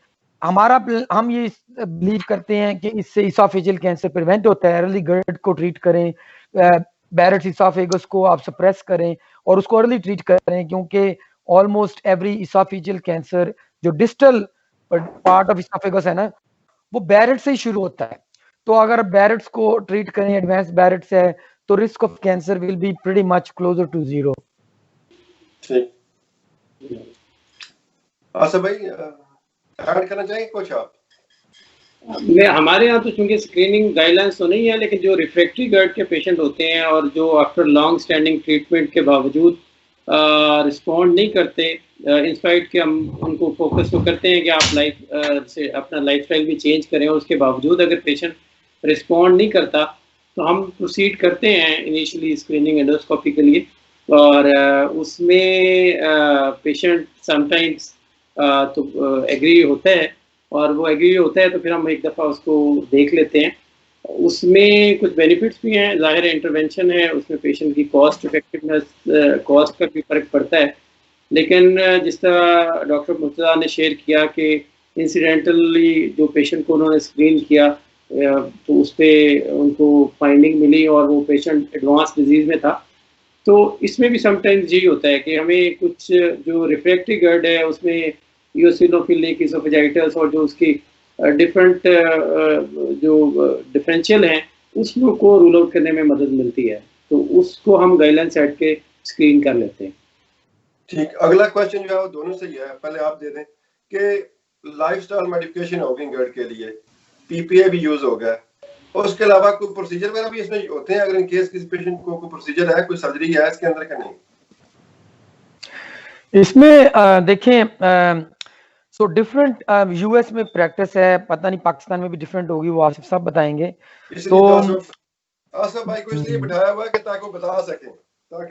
[SPEAKER 2] हम ये बिलीव करते हैं कि इससे इसोफेजियल कैंसर प्रिवेंट होता है। अर्ली GERD को ट्रीट करें, बैरेट्स इसोफेगस को आप सप्रेस करें और उसको अर्ली ट्रीट करें, क्योंकि ऑलमोस्ट एवरी इसोफेजियल कैंसर जो डिस्टल पार्ट ऑफ इसोफेगस है ना, वो बैरेट से ही शुरू होता है। तो अगर बैरेट्स को ट्रीट करें, एडवांस बैरेट्स है, तो risk of cancer will be pretty much closer to 0।
[SPEAKER 1] ठीक, आसिफ भाई ऐड करना चाहेंगे कुछ आप?
[SPEAKER 3] मैं हमारे यहाँ तो चूंकि स्क्रीनिंग गाइडलाइंस तो नहीं है, लेकिन जो रिफ्रैक्टरी GERD के पेशेंट होते हैं और जो आफ्टर लॉन्ग स्टैंडिंग ट्रीटमेंट के बावजूद रिस्पॉन्ड नहीं करते, इंस्पाइट के हम उनको फोकस तो करते हैं कि आप लाइफ से अपना लाइफस्टाइल भी चेंज करें, और उसके बावजूद अगर पेशेंट रिस्पॉन्ड नहीं करता तो हम प्रोसीड करते हैं इनिशियली स्क्रीनिंग एंडोस्कोपी के लिए। और उसमें पेशेंट समटाइम्स तो एग्री होता है, और वो एग्री होता है तो फिर हम एक दफ़ा उसको देख लेते हैं। उसमें कुछ बेनिफिट्स भी हैं, ज़ाहिर इंटरवेंशन है, उसमें पेशेंट की कॉस्ट इफेक्टिवनेस, कॉस्ट का भी फ़र्क पड़ता है। लेकिन जिस तरह डॉक्टर मुर्तज़ा ने शेयर किया कि इंसिडेंटली जो पेशेंट को उन्होंने स्क्रीन किया तो उस पर उनको फाइंडिंग मिली और वो पेशेंट एडवांस डिजीज़ में था। तो इसमें भी समटाइम्स यही होता है कि हमें कुछ जो रिफ्रैक्टरी GERD है उसमें ईओसिनोफिलिक, इसोफेजाइटिस और जो उसकी डिफरेंट जो डिफरेंशियल हैं उसमें को रूल आउट करने में मदद मिलती है, तो उसको हम गाइडलाइन सेट के स्क्रीन कर लेते हैं।
[SPEAKER 1] ठीक, अगला क्वेश्चन जो है वो दोनों से ही है, पहले आप दे दें कि लाइफस्टाइल मॉडिफिकेशन होगी GERD के लिए, PPA भी यूज हो गया, और उसके अलावा कोई प्रोसीजर वगैरह भी इसमें होते हैं? अगर इन केस किसी पेशेंट को कोई प्रोसीजर है, कोई सर्जरी है इसके अंदर का नहीं?
[SPEAKER 2] इसमें देखें, सो डिफरेंट यूएस में प्रैक्टिस है, पता नहीं पाकिस्तान में भी डिफरेंट होगी, वो आसिफ साहब बताएंगे।
[SPEAKER 1] तो आसिफ भाई को इसलिए बिठाया हुआ है कि ताकि वो बता सकें,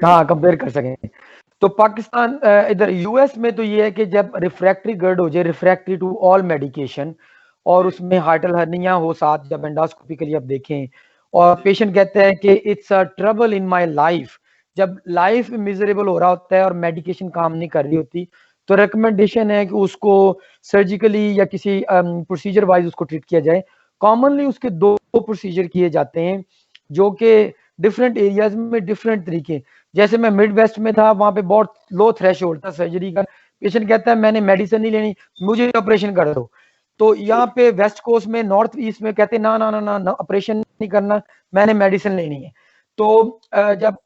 [SPEAKER 2] हाँ, कंपेयर कर सकें। तो पाकिस्तान इधर यूएस में तो ये है कि जब रिफ्रैक्टरी GERD हो जाए, रिफ्रैक्टरी टू ऑल मेडिकेशन, और उसमें हार्टल हर्निया हो साथ, जब एंडोस्कोपी के लिए आप देखें और पेशेंट कहते हैं कि it's a trouble in my life, जब लाइफ मिजरेबल हो रहा होता है और मेडिकेशन काम नहीं कर रही होती, तो रिकमेंडेशन है कि उसको सर्जिकली या किसी प्रोसीजर वाइज उसको ट्रीट किया जाए। कॉमनली उसके 2 प्रोसीजर किए जाते हैं, जो कि डिफरेंट एरियाज में डिफरेंट तरीके। जैसे मैं मिड वेस्ट में था, वहां पे बहुत लो थ्रेशोल्ड था सर्जरी का, पेशेंट कहता है मैंने मेडिसिन नहीं लेनी, मुझे ऑपरेशन कर दो। तो यहाँ पे वेस्ट कोस्ट में, नॉर्थ ईस्ट में कहते ना ना ना ना, ना ऑपरेशन नहीं करना, मैंने मेडिसिन लेनी है। तो जब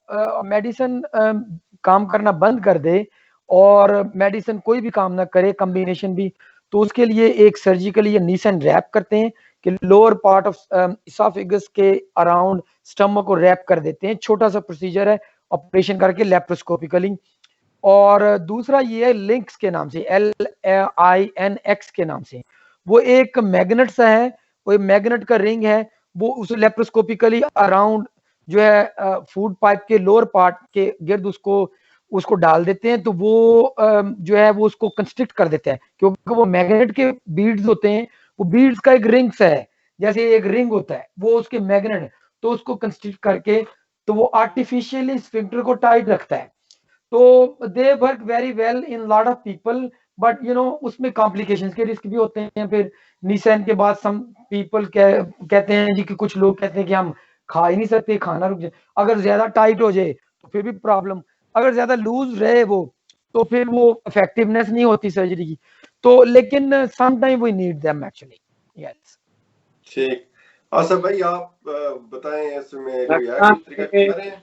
[SPEAKER 2] मेडिसिन काम करना बंद कर दे और मेडिसिन कोई भी काम ना करे, कॉम्बिनेशन भी, तो उसके लिए एक सर्जिकली नीसन रैप करते हैं कि लोअर पार्ट ऑफ इसोफेगस के अराउंड स्टमक को रैप कर देते हैं। छोटा सा प्रोसीजर है, ऑपरेशन करके लेप्रोस्कोपिकली। और दूसरा ये है लिंक्स के नाम से, LINX के नाम से। वो एक मैग्नेट सा है, वो मैग्नेट का रिंग है, वो उस लेप्रोस्कोपिकली अराउंड जो है फूड पाइप के लोअर पार्ट के गिर्द उसको डाल देते हैं। तो वो जो है वो उसको कंस्ट्रिक्ट कर देता है, क्योंकि वो मैग्नेट के बीड्स होते हैं, वो बीड्स का एक रिंग सा है, जैसे एक रिंग होता है वो उसके मैग्नेट है, तो उसको कंस्ट्रिक्ट करके तो वो आर्टिफिशियली स्फिंक्टर को टाइट रखता है। तो they work very well in lot of people, but उसमें कॉम्प्लिकेशंस के रिस्क भी होते हैं। फिर निसैन के बाद सम पीपल कहते हैं जी कि कुछ लोग कहते हैं कि हम खा ही नहीं सकते, खाना रुक जाए। अगर ज्यादा टाइट हो जाए तो फिर भी प्रॉब्लम, अगर ज्यादा लूज रहे वो तो फिर वो इफेक्टिवनेस नहीं होती सर्जरी की। तो लेकिन some time we need them actually. Yes
[SPEAKER 1] ठीक। आसफ भाई आप बताएं इसमें कोई तरीका कर रहे हैं?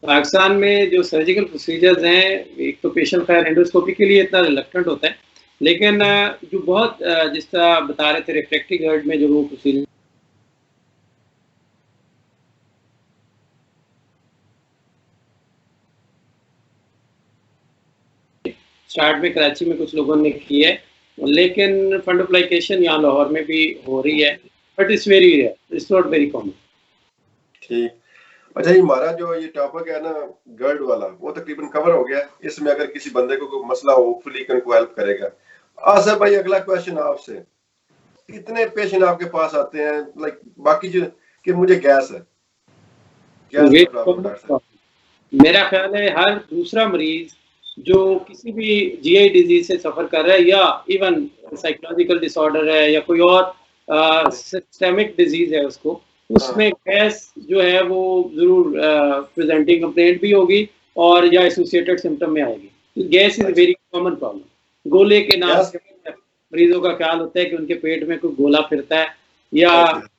[SPEAKER 3] पाकिस्तान में जो सर्जिकल प्रोसीजर्स हैं, एक तो पेशेंट खैर एंडोस्कोपी के लिए इतना रिलक्टेंट होता है, लेकिन जो बहुत जिस तरह बता रहे थे रिफ्रैक्टिव गर्ड में जो वो प्रोसीजर स्टार्ट में कराची में कुछ लोगों ने की है, लेकिन फंडोप्लाइकेशन यहाँ लाहौर में भी हो रही है, but it's very rare, it's not very common.
[SPEAKER 1] ठीक। अच्छा, ये हमारा जो ये टॉपिक है ना गर्ड वाला, वो तकरीबन कवर हो गया। इसमें अगर किसी बंदे को कोई मसला हो, होपफुली उनको हेल्प करेगा। आसफ भाई अगला क्वेश्चन आपसे, कितने पेशेंट आपके पास आते हैं लाइक बाकी जो कि मुझे गैस है, गैस का प्रॉब्लम?
[SPEAKER 3] मेरा ख्याल है हर दूसरा मरीज जो किसी भी जीआई डिजीज से सफर कर रहा है, या इवन साइकोलॉजिकल डिसऑर्डर है या कोई और सिस्टेमिक डिजीज है उसको, उसमें गैस जो है वो जरूर प्रेजेंटिंग कंप्लेंट भी होगी और या एसोसिएटेड सिम्टम में आएगी। Gas is a very common problem. गोले के नाम से मरीजों का ख्याल होता है कि उनके पेट में कोई गोला फिरता है या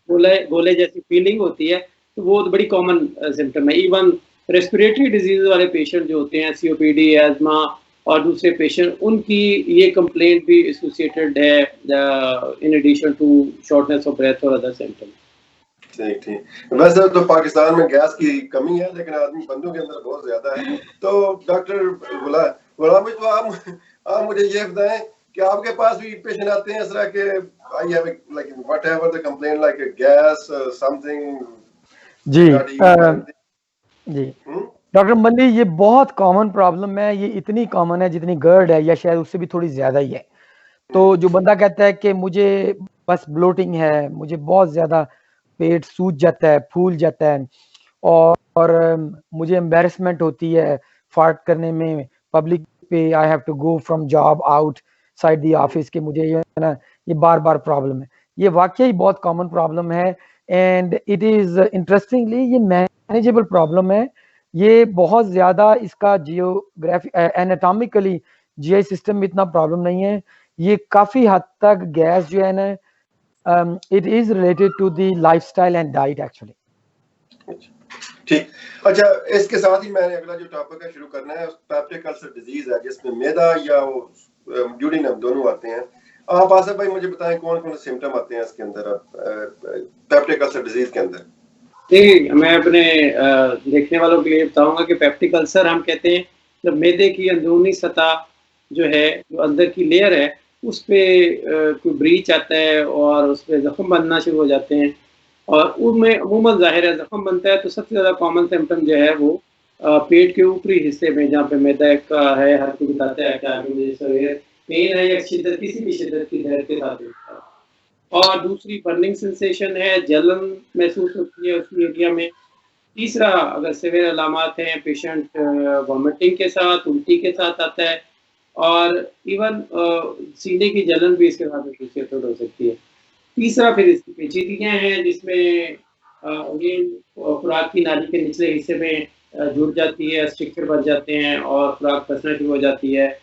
[SPEAKER 3] गोले जैसी फीलिंग होती है, तो वो बड़ी कॉमन सिम्टम है। इवन रेस्पिरेटरी डिजीज वाले पेशेंट जो होते हैं, COPD, एजमा और दूसरे पेशेंट, उनकी ये कंप्लेंट भी एसोसिएटेड है in addition to shortness of breath और अदर सिम्टम।
[SPEAKER 1] ठीक ठीक। वैसे तो पाकिस्तान में गैस की कमी है, लेकिन आदमी बंदों के अंदर बहुत ज्यादा है। तो डॉक्टर गुलाम, तो आप मुझे ये बताएं कि आपके पास भी पेशेंट आते हैं इस तरह के, I have like whatever the complaint like gas something?
[SPEAKER 2] जी डॉक्टर मल्ली, ये बहुत कॉमन प्रॉब्लम है। ये इतनी कॉमन है जितनी गर्ड है, या शायद उससे भी थोड़ी ज्यादा ही है। तो जो बंदा कहता है कि मुझे बस ब्लोटिंग है, मुझे बहुत ज्यादा पेट सूज जाता है, फूल जाता है, और मुझे एम्बेरसमेंट होती है फार्ट करने में पब्लिक पे, I have to go from job outside the office, के मुझे ये बार बार प्रॉब्लम है। ये वाकई बहुत कॉमन प्रॉब्लम है, एंड इट इज इंटरेस्टिंगली ये मैनेजेबल प्रॉब्लम है। ये बहुत ज्यादा इसका जियोग्राफी एनाटॉमिकली जीआई सिस्टम में इतना प्रॉब्लम नहीं है। ये काफी हद तक गैस जो है ना, it is related to the lifestyle and diet actually.
[SPEAKER 1] ठीक। अच्छा, इसके साथ ही मैंने अगला जो टॉपिक है शुरू करना है, पेप्टिक अल्सर डिजीज है, जिसमें मैदा या ड्यूडेनम दोनों आते हैं। आप आसफ भाई मुझे बताएं कौन कौन से सिम्टम आते हैं इसके अंदर पेप्टिक अल्सर डिजीज के अंदर?
[SPEAKER 3] ठीक, मैं अपने देखने वालों के लिए बताऊंगा कि पेप्टिक अल्सर हम कहते हैं जब मैदे की अंदरूनी सतह जो है, जो अंदर की लेयर है, उस पर कोई ब्रीच आता है और उस पर जख्म बनना शुरू हो जाते हैं, और उनमें अमूमन जाहिर है जख्म बनता है तो सबसे ज़्यादा कॉमन सिम्टम जो है वो पेट के ऊपरी हिस्से में, जहाँ पे मैदा का है, हर कोई बताता है कि मुझे पेन है या शिद्दत, किसी भी शिद्दत की दर्द के साथ होता है। और दूसरी बर्निंग सेंसेशन है, जलन महसूस होती है उस एरिया में। तीसरा, अगर सिवियर अलामात हैं, पेशेंट वॉमिटिंग के साथ, उल्टी के साथ आता है, और इवन सीने की जलन भी इसके साथ एसोसिएटेड हो सकती है। तीसरा फिर इसकी पेचीदगियाँ हैं, जिसमें अगेन खुराक की नाली के निचले हिस्से में जुड़ जाती है, स्ट्रक्चर बन जाते हैं और खुराक फंसना शुरू हो जाती है।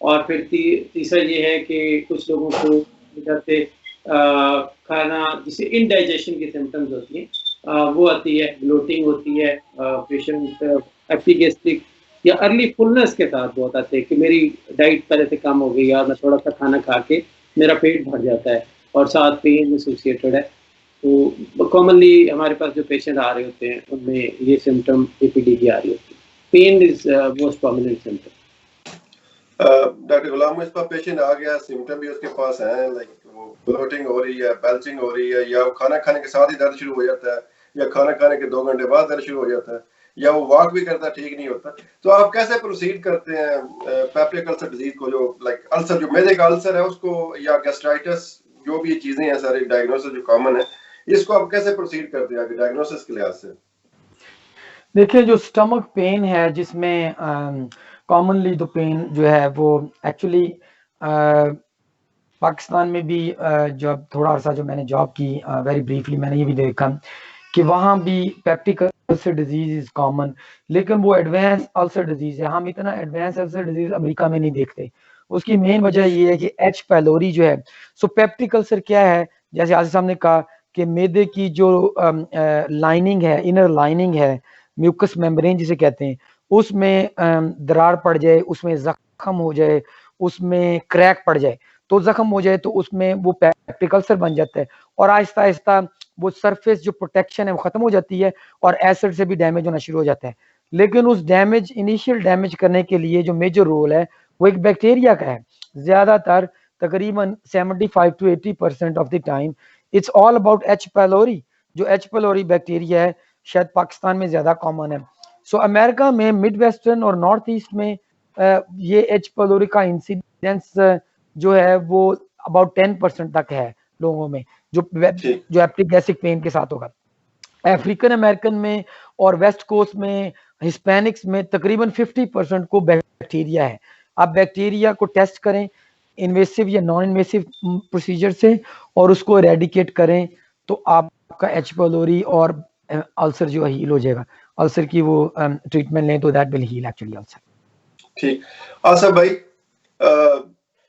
[SPEAKER 3] और फिर तीसरा ये है कि कुछ लोगों को इधर से खाना जिसे इनडाइजेशन की सिम्टम्स होती हैं वो आती है, ब्लोटिंग होती है, पेशेंट एपिगैस्ट्रिक या अर्ली फुलनेस के साथ बहुत आते हैं कि मेरी डाइट पहले से कम हो गई और मैं थोड़ा सा खाना खा के मेरा पेट भर जाता है और साथ पेन एसोसिएटेड है। तो कॉमनली हमारे पास जो पेशेंट आ रहे होते हैं उनमें ये सिम्टम एपीडी की आ रही होती है। Pain is most prominent symptom.
[SPEAKER 1] Doctor Ghulam Mustafa patient आ गया, सिम्टम भी उसके पास है, लाइक वो ब्लोटिंग हो रही है, बेल्चिंग हो रही है, या वो खाना खाने के साथ ही दर्द शुरू हो जाता है, या खाना खाने के 2 घंटे बाद दर्द शुरू हो जाता है, या वो वॉक भी करता ठीक नहीं होता, तो आप कैसे प्रोसीड करते हैं पेप्टिक अल्सर डिजीज को, जो लाइक अल्सर जो मैदे का अल्सर है उसको, या गैस्ट्राइटिस, जो भी चीजें हैं सारी डायग्नोसिस जो कॉमन है, इसको आप कैसे प्रोसीड करते हैं आगे डायग्नोसिस के लिहाज से?
[SPEAKER 2] देखिए, जो स्टमक पेन है जिसमें कॉमनली तो पेन जो है वो एक्चुअली पाकिस्तान में भी जब थोड़ा अर्सा जो मैंने जॉब की, वेरी ब्रीफली मैंने ये भी देखा कि वहाँ भी peptic ulcer disease is common, लेकिन वो एडवांस अल्सर डिजीज है। हम इतना एडवांस अल्सर डिजीज अमेरिका में नहीं देखते। उसकी मेन वजह ये है कि एच पैलोरी जो है, सो पेप्टिक अल्सर क्या है, जैसे आसिफ साहब ने कहा कि मैदे की जो लाइनिंग है, इनर लाइनिंग है, म्यूकस मेम्ब्रेन जिसे कहते हैं, उसमें दरार पड़ जाए, उसमें जख्म हो जाए, उसमें क्रैक पड़ जाए, तो जख्म हो जाए तो उसमें वो पेप्टिक अल्सर बन जाता है और आहिस्ता आहिस्ता वो सरफेस जो प्रोटेक्शन है वो खत्म हो जाती है और एसिड से भी डैमेज होना शुरू हो जाता है। लेकिन उस डैमेज, इनिशियल डैमेज करने के लिए जो मेजर रोल है वो एक बैक्टीरिया का है। ज्यादातर तकरीबन 75 to 80% of the time it's all about H pylori. जो एच पैलोरी बैक्टीरिया है शायद पाकिस्तान में ज्यादा कॉमन है। सो अमेरिका में मिड वेस्टर्न और नॉर्थ ईस्ट में ये एच पैलोरी का इंसिडेंस जो है वो अबाउट 10% तक है लोगों में जो एप्टिक गैस्ट्रिक पेन के साथ होगा। अफ्रीकन अमेरिकन में और वेस्ट कोस्ट में, हिस्पैनिक्स में तकरीबन 50% को बैक्टीरिया है। आप बैक्टीरिया को टेस्ट करें इन्वेसिव या नॉन इन्वेसिव प्रोसीजर से और उसको एरेडिकेट करें तो आपका एच पैलोरी और अल्सर जो है हील हो जाएगा। अल्सर की वो ट्रीटमेंट लें तो that will heal actually ulcer.
[SPEAKER 1] ठीक, आसिफ भाई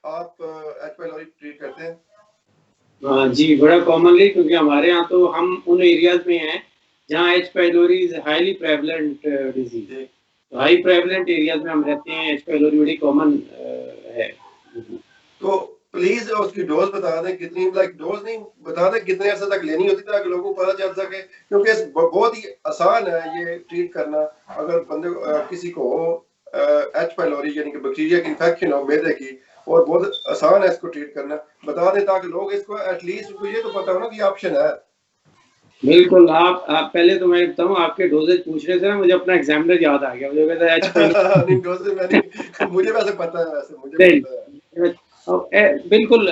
[SPEAKER 1] आप एच पैलोरी ट्रीट करते हैं?
[SPEAKER 3] जी, बड़ा कॉमनली, क्योंकि हमारे यहाँ तो हम उन एरियाज में हैं जहाँ H pylori is highly prevalent disease है। तो हाई प्रेवलेंट एरियाज में हम रहते हैं, एच पाइलोरी बड़ी कॉमन है।
[SPEAKER 1] तो प्लीज उसकी डोज बता दें कितनी, लाइक डोज नहीं, बता दें कितने अर्से तक लेनी होती है ताकि लोगों को पता चल सके, क्योंकि बहुत ही आसान है ये ट्रीट करना। अगर बंदे किसी को एच पाइलोरी यानी कि बैक्टीरिया की इन्फेक्शन हो मैदे की, और बहुत आसान है इसको ट्रीट करना, बता दें ताकि लोग इसको एटलीस्ट उनको ये तो पता हो ना कि ऑप्शन है।
[SPEAKER 3] बिल्कुल, आप पहले तो मैं बताऊं, आपके डोजेज पूछ रहे थे ना, मुझे अपना एग्जामिनर याद आ गया। मुझे कहता है एच पाइलोरी
[SPEAKER 1] नहीं डोजेज मैंने मुझे वैसे पता है, वैसे मुझे पता है।
[SPEAKER 3] बिल्कुल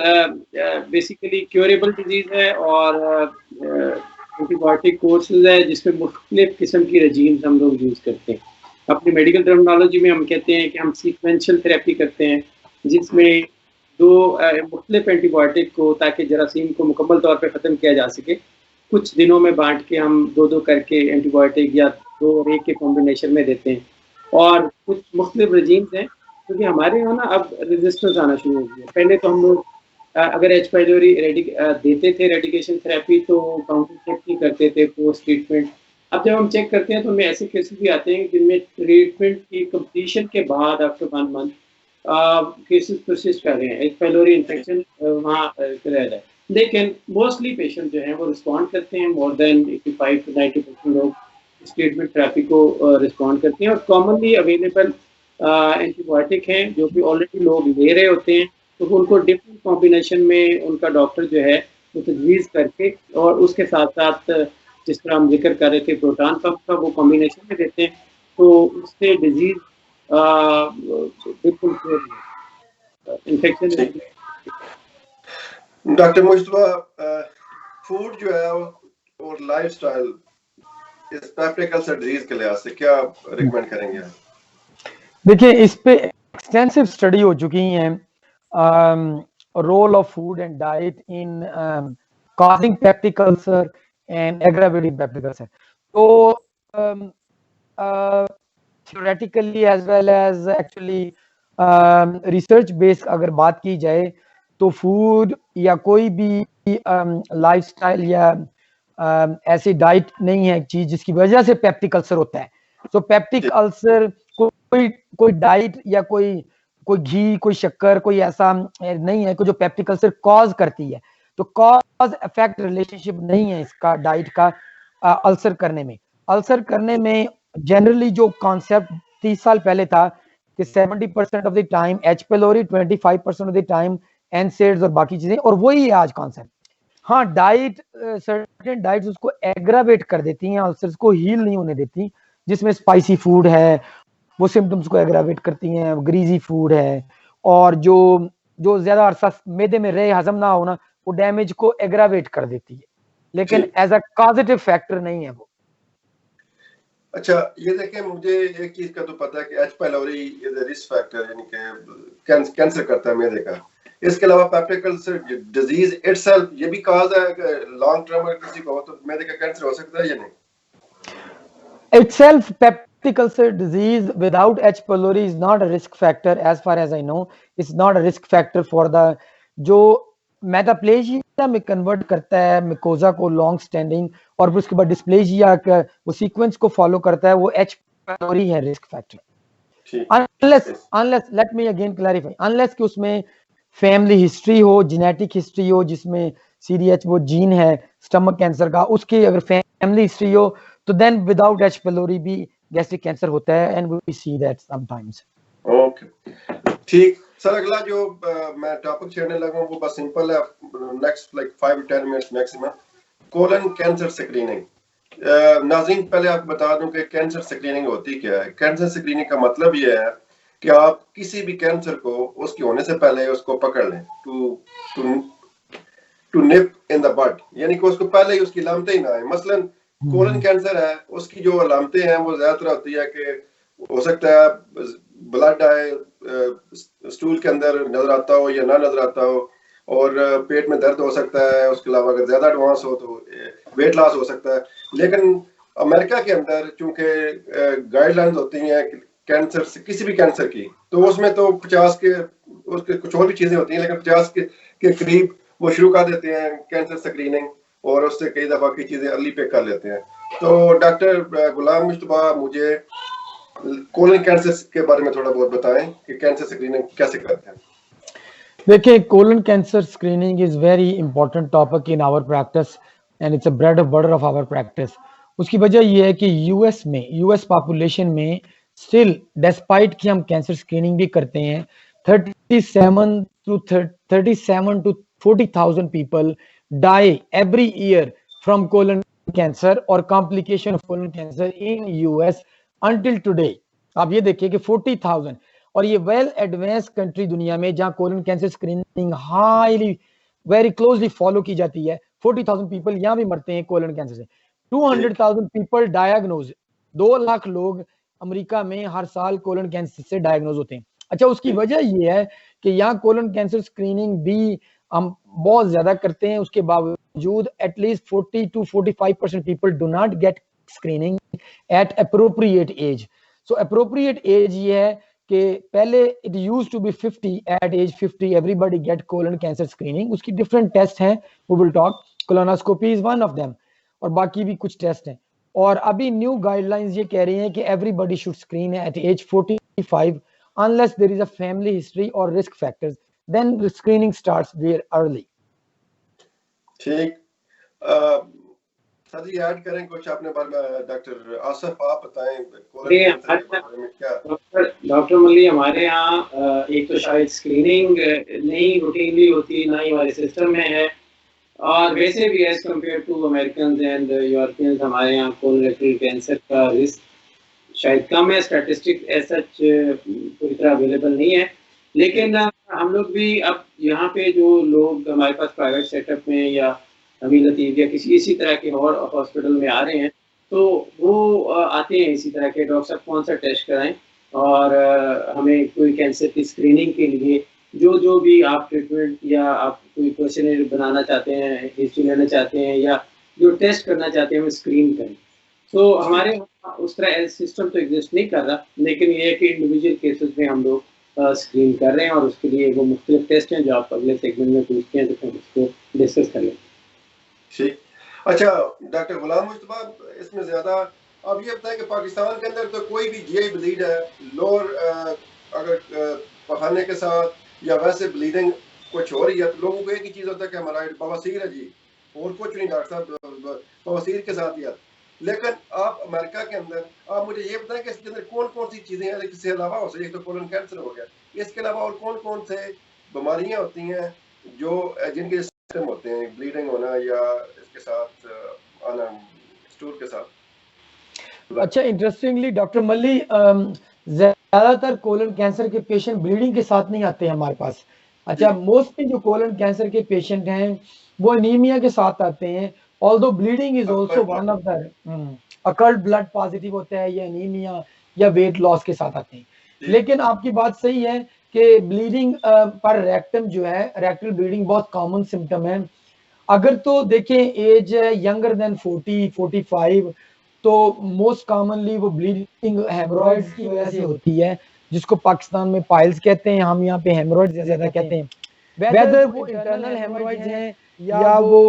[SPEAKER 3] बेसिकली क्योरेबल डिजीज है और एंटीबायोटिक कोर्सेज है जिसमें मुख्तलिफ किस्म की रेजीम्स हम लोग यूज़ करते हैं। अपनी मेडिकल टर्मिनोलॉजी में हम कहते हैं कि हम सीक्वेंशियल थेरेपी करते हैं, जिसमें दो मुख्तलिफ एंटीबायोटिक को, ताकि जरासीम को मुकम्मल तौर पे ख़त्म किया जा सके, कुछ दिनों में बांट के हम दो करके एंटीबायोटिक या 2 और 1 के कॉम्बिनेशन में देते हैं। और कुछ मुख्तलिफ रेजीम्स हैं, क्योंकि हमारे यहाँ ना अब रेजिस्टेंस आना शुरू हो गया। पहले तो हम लोग अगर एच पाइलोरी देते थे रेडिकेशन थेरेपी तो काउंटर चेक नहीं करते थे पोस्ट ट्रीटमेंट। अब जब हम चेक करते हैं तो हमें ऐसे केसेस भी आते हैं जिनमें ट्रीटमेंट की कंप्लीशन के बाद आफ्टर 1 मंथ केसेस परसिस्ट कर रहे हैं, एच पाइलोरी इन्फेक्शन वहाँ रह रहा है। लेकिन मोस्टली पेशेंट जो हैं वो रिस्पॉन्ड करते हैं, मोर देन 85 to 90% लोग इस ट्रीटमेंट थेरेपी को रिस्पॉन्ड करते हैं। और कॉमनली अवेलेबल एंटीबायोटिक हैं जो कि ऑलरेडी लोग ले रहे होते हैं, तो उनको डिफरेंट कॉम्बिनेशन में उनका डॉक्टर जो है वो तजवीज़ करके, और उसके साथ साथ जिस तरह हम जिक्र कर रहे थे प्रोटॉन पंप का, वो कॉम्बिनेशन में देते हैं, तो उससे डिजीज बिल्कुल इन्फेक्शन।
[SPEAKER 1] डॉक्टर मुस्तफा, फूड जो है और लाइफस्टाइल इस पेप्टिक अल्सर डिजीज के लिहाज से क्या रिकमेंड करेंगे?
[SPEAKER 2] देखिए, इस पे एक्सटेंसिव स्टडी हो चुकी हैं, role of food and diet in causing peptic ulcer and aggravating peptic ulcer. So theoretically as well as actually research based अगर बात की जाए तो फूड या कोई भी लाइफस्टाइल या ऐसी डाइट नहीं है एक चीज जिसकी वजह से पेप्टिक अल्सर होता है. तो पेप्टिक अल्सर कोई डाइट या कोई घी, कोई शक्कर, कोई ऐसा नहीं है कि जो पेप्टिक अल्सर कॉज करती है. तो कॉज इफेक्ट रिलेशनशिप नहीं है इसका डाइट का अल्सर करने में. अल्सर करने में जनरली जो कॉन्सेप्ट 30 साल पहले था कि 70% of the time H pylori, 25% of the time NSAIDs और बाकी चीजें, और वही है आज कॉन्सेप्ट. हाँ, डाइट सर्टेन डाइट्स उसको एग्रावेट कर देती हैं, अल्सर्स को हील नहीं होने देती. जिसमें स्पाइसी फूड है वो सिम्टम्स को एग्रावेट करती हैं, ग्रीजी फूड है, और जो ज्यादा अरसा मैदे में रहे हजम ना होना वो डैमेज को एग्रावेट कर देती है, लेकिन एज अ कॉजेटिव फैक्टर नहीं है वो.
[SPEAKER 1] अच्छा, ये देखें, मुझे एक चीज का तो पता है कि H pylori is a risk factor, यानी कि कैंसर करता है मैदे का. इसके अलावा पेप्टिक अल्सर डिजीज इटसेल्फ ये भी काज है कि लॉन्ग टर्म अगर किसी को हो तो मैदे का कैंसर हो सकता है या नहीं?
[SPEAKER 2] Itself, peptic ulcer disease without H. pylori is not a risk factor as far as I know. It's not a risk factor for the जो मेटाप्लेजिया में कन्वर्ट करता है मिकोजा को लॉन्ग स्टैंडिंग और फिर उसके बाद डिस्प्लेजिया का वो सीक्वेंस को फॉलो करता है, वो H. pylori है risk factor. Unless let me again clarify, unless कि उसमें फैमिली हिस्ट्री हो, जेनेटिक हिस्ट्री हो जिसमें CDH वो जीन है स्टमक कैंसर का, उसकी अगर फैमिली हिस्ट्री हो तो देन विदाउट H. pylori भी गैस्ट्रिक कैंसर होता है, and we see that sometimes.
[SPEAKER 1] Okay, ठीक सर. अगला जो मैं टॉपिक छेड़ने लगा हूं वो बस सिंपल है, next like 5 to 10 minutes maximum. Colon cancer screening. नाज़रीन, पहले आपको बता दूं कि कैंसर स्क्रीनिंग होती क्या है. कैंसर स्क्रीनिंग का मतलब ये है कि आप किसी भी कैंसर को उसके होने से पहले उसको पकड़ लें, टू निप इन द बड, यानी कि उसको पहले ही उसकी अलामतें ही ना आए. मसलन कोलन कैंसर है, उसकी जो अलामतें हैं वो ज्यादातर होती है कि हो सकता है ब्लड आए, स्टूल के अंदर नजर आता हो या ना नजर आता हो, और पेट में दर्द हो सकता है. उसके अलावा अगर ज्यादा एडवांस हो तो वेट लॉस हो सकता है. लेकिन अमेरिका के अंदर चूंकि गाइडलाइंस होती हैं कैंसर से, किसी भी कैंसर की, तो उसमें तो 50 के उसके कुछ और भी चीजें होती हैं, लेकिन 50 के करीब वो शुरू कर देते हैं कैंसर स्क्रीनिंग, और उससे कई दफा की चीजें अर्ली पे कर लेते हैं. तो डॉक्टर गुलाम मुस्तफा, मुझे कोलन कैंसर के बारे में थोड़ा बहुत बताएं कि कैंसर स्क्रीनिंग कैसे करते हैं.
[SPEAKER 2] देखिए, colon cancer screening is very important topic in our practice and it's a bread of butter of our practice. उसकी वजह ये है कि यूएस पॉपुलेशन में स्टिल डिस्पाइट कि हम कैंसर स्क्रीनिंग भी करते हैं, 37 to 40,000 people die every year from colon cancer or complication of colon cancer in US until today. आप ये देखिए कि 40,000, और ये वेल एडवांस कंट्री दुनिया में जहां colon cancer screening highly very closely follow की जाती है, 40,000 पीपल यहां भी मरते हैं कोलन कैंसर से. 200,000 पीपल डायग्नोज, 2 लाख लोग अमेरिका में हर साल कोलन कैंसर से डायग्नोज होते हैं. अच्छा, उसकी वजह ये है कि यहाँ कोलन कैंसर स्क्रीनिंग भी हम बहुत ज्यादा करते हैं, उसके बावजूद at least 40 to 45% people do not get screening at appropriate age. So appropriate age ये है कि पहले it used to be 50, at age 50 everybody get colon cancer screening. उसकी डिफरेंट टेस्ट हैं, we will talk. Colonoscopy is one of them, और बाकी भी कुछ टेस्ट हैं. और अभी न्यू गाइडलाइंस ये कह रही हैं कि everybody should screen at age 45 unless there is a family history or risk factors, then the screening starts very early.
[SPEAKER 1] ठीक. सर जी ऐड करें कुछ अपने बारे में. डॉक्टर आसिफ, आप बताएं कोलन कैंसर के बारे में क्या.
[SPEAKER 3] डॉक्टर मल्ली, हमारे यहाँ एक तो शायद स्क्रीनिंग नहीं रूटीनली होती, ना ही हमारे सिस्टम में है, और वैसे भी age compare to American and Europeans हमारे यहाँ कोलोरेक्टल कैंसर का रिस्क शायद कम है. स्टैटिस्टिक ऐसा पूरी तरह अवेलेबल नहीं है, लेकिन हम लोग भी अब यहाँ पे जो लोग हमारे पास प्राइवेट सेटअप में या अभी लतीफ या किसी इसी तरह के और हॉस्पिटल में आ रहे हैं, तो वो आते हैं इसी तरह के, डॉक्टर साहब कौन सा टेस्ट कराएं, और हमें कोई कैंसर की स्क्रीनिंग के लिए जो भी आप ट्रीटमेंट या आप कोई क्वेश्चनर बनाना चाहते हैं, हिस्ट्री लेना चाहते हैं, या जो टेस्ट करना चाहते हैं हम स्क्रीन करें। तो हमारे वहाँ उस तरह सिस्टम तो एग्जिस्ट नहीं कर रहा, लेकिन ये है कि इंडिविजुअल केसेस में हम लोग स्क्रीन कर रहे हैं और उसके लिए वो मुख्तलिफ टेस्ट हैं जो आप अगले सेगमेंट में पूछते हैं तो फिर उसको डिस्कस कर लें।
[SPEAKER 1] ठीक। अच्छा डॉक्टर गुलाम मुस्तफा, इसमें ज़्यादा आप ये बताएं कि पाकिस्तान के अंदर तो कोई भी जीआई ब्लीड है, लोअर अगर पखाने के साथ या वैसे ब्लीडिंग कुछ हो रही है तो लोगों को एक ही चीज़ होता है कि हमारा बवासीर है जी, और कुछ नहीं डॉक्टर साहब, बवासीर के साथ ही है। लेकिन आप अमेरिका के अंदर, आप मुझे ये बताएं कि इसके अंदर कौन कौन सी चीज़ें हैं जिसके अलावा हो सकती है, तो कोलन कैंसर हो गया, इसके अलावा और कौन कौन से बीमारियां होती हैं जो जिनके सिस्टम होते हैं, ब्लीडिंग होना या इसके साथ आना स्टूल के साथ।
[SPEAKER 2] अच्छा, इंटरेस्टिंगली डॉक्टर मल्ली, ज्यादातर कोलन कैंसर के पेशेंट ब्लीडिंग के साथ नहीं आते हैं हमारे पास। अच्छा, मोस्टली जो कोलन कैंसर के पेशेंट हैं वो एनीमिया के साथ आते हैं, although bleeding is also one of the occult blood positive होता है या एनीमिया या वेट लॉस के साथ आते हैं। लेकिन आपकी बात सही है कि ब्लीडिंग पर रेक्टम जो है, रेक्टल ब्लीडिंग बहुत कॉमन सिम्टम है। अगर तो देखें एज यंगर देन 40-45 तो मोस्ट कॉमनली वो ब्लीडिंग हेमोरॉइड्स की वजह से होती है, जिसको पाकिस्तान में पाइल्स कहते हैं, हम यहाँ पे हेमोरॉइड्स ज्यादा कहते हैं। वेदर वो इंटरनल हेमोरॉइड्स हैं या वो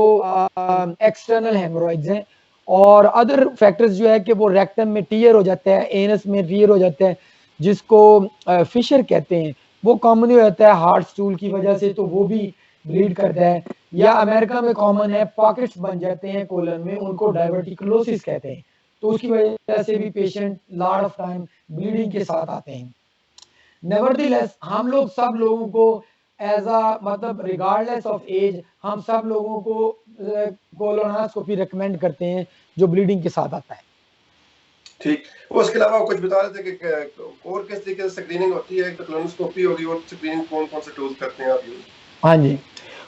[SPEAKER 2] एक्सटर्नल हेमोरॉइड्स हैं, और अदर फैक्टर्स जो है कि वो रेक्टम में टीयर हो जाता है, एनस में टीयर हो जाता है, जिसको फिशर कहते हैं, वो कॉमनली हो जाता है हार्ड स्टूल की वजह से, तो वो भी ब्लीड करता है। या अमेरिका में कॉमन है पॉकेट्स बन जाते हैं कोलन में, उनको डाइवर्टिकुलोसिस कहते हैं, तो उसकी वजह से भी patient lot of time bleeding के साथ आते हैं। नेवरदीलेस हम लोग सब लोगों को एज अ मतलब रिगार्डलेस ऑफ एज हम सब लोगों को कोलोनोस्कोपी रेकमेंड करते हैं जो ब्लीडिंग के साथ आता है।
[SPEAKER 1] ठीक, उसके अलावा कुछ बता रहे थे कि और किस तरीके से स्क्रीनिंग होती है, कोलोनोस्कोपी होगी और स्क्रीनिंग कौन कौन से टूल्स करते हैं आप यूज?
[SPEAKER 2] हाँ जी,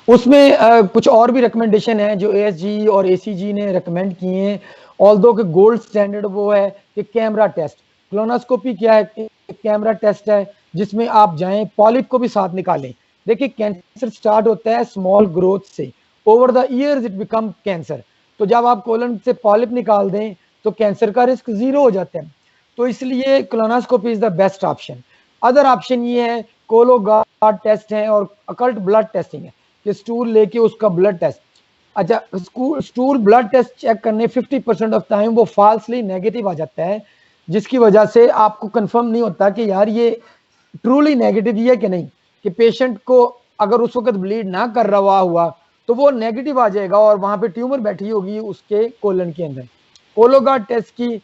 [SPEAKER 2] उसमें कुछ और भी रिकमेंडेशन है जो ASG और ACG ने रिकमेंड किए हैं, ऑल्दो के गोल्ड स्टैंडर्ड वो है कि कैमरा टेस्ट। कोलोनोस्कोपी क्या है? कैमरा टेस्ट है जिसमें आप जाएं, पॉलिप को भी साथ निकालें। देखिए, कैंसर स्टार्ट होता है स्मॉल ग्रोथ से, over the years it become cancer. तो जब आप कोलन से पॉलिप निकाल दें तो कैंसर का रिस्क 0 हो जाता है। तो इसलिए colonoscopy is the best option. Other option ये है कोलोगार्ड टेस्ट है और अकल्ट ब्लड टेस्टिंग है कि स्टूल लेके उसका ब्लड टेस्ट। अच्छा, स्टूल ब्लड टेस्ट चेक करने 50% ऑफ टाइम वो फॉल्सली नेगेटिव आ जाता है, जिसकी वजह से आपको कंफर्म नहीं होता कि यार ये ट्रूली नेगेटिव ही है कि नहीं, कि पेशेंट को अगर उस वक्त ब्लीड ना कर रहा हुआ तो वो नेगेटिव आ जाएगा और वहां पे ट्यूमर बैठी होगी उसके कोलन के अंदर। कोलोगार्ड टेस्ट की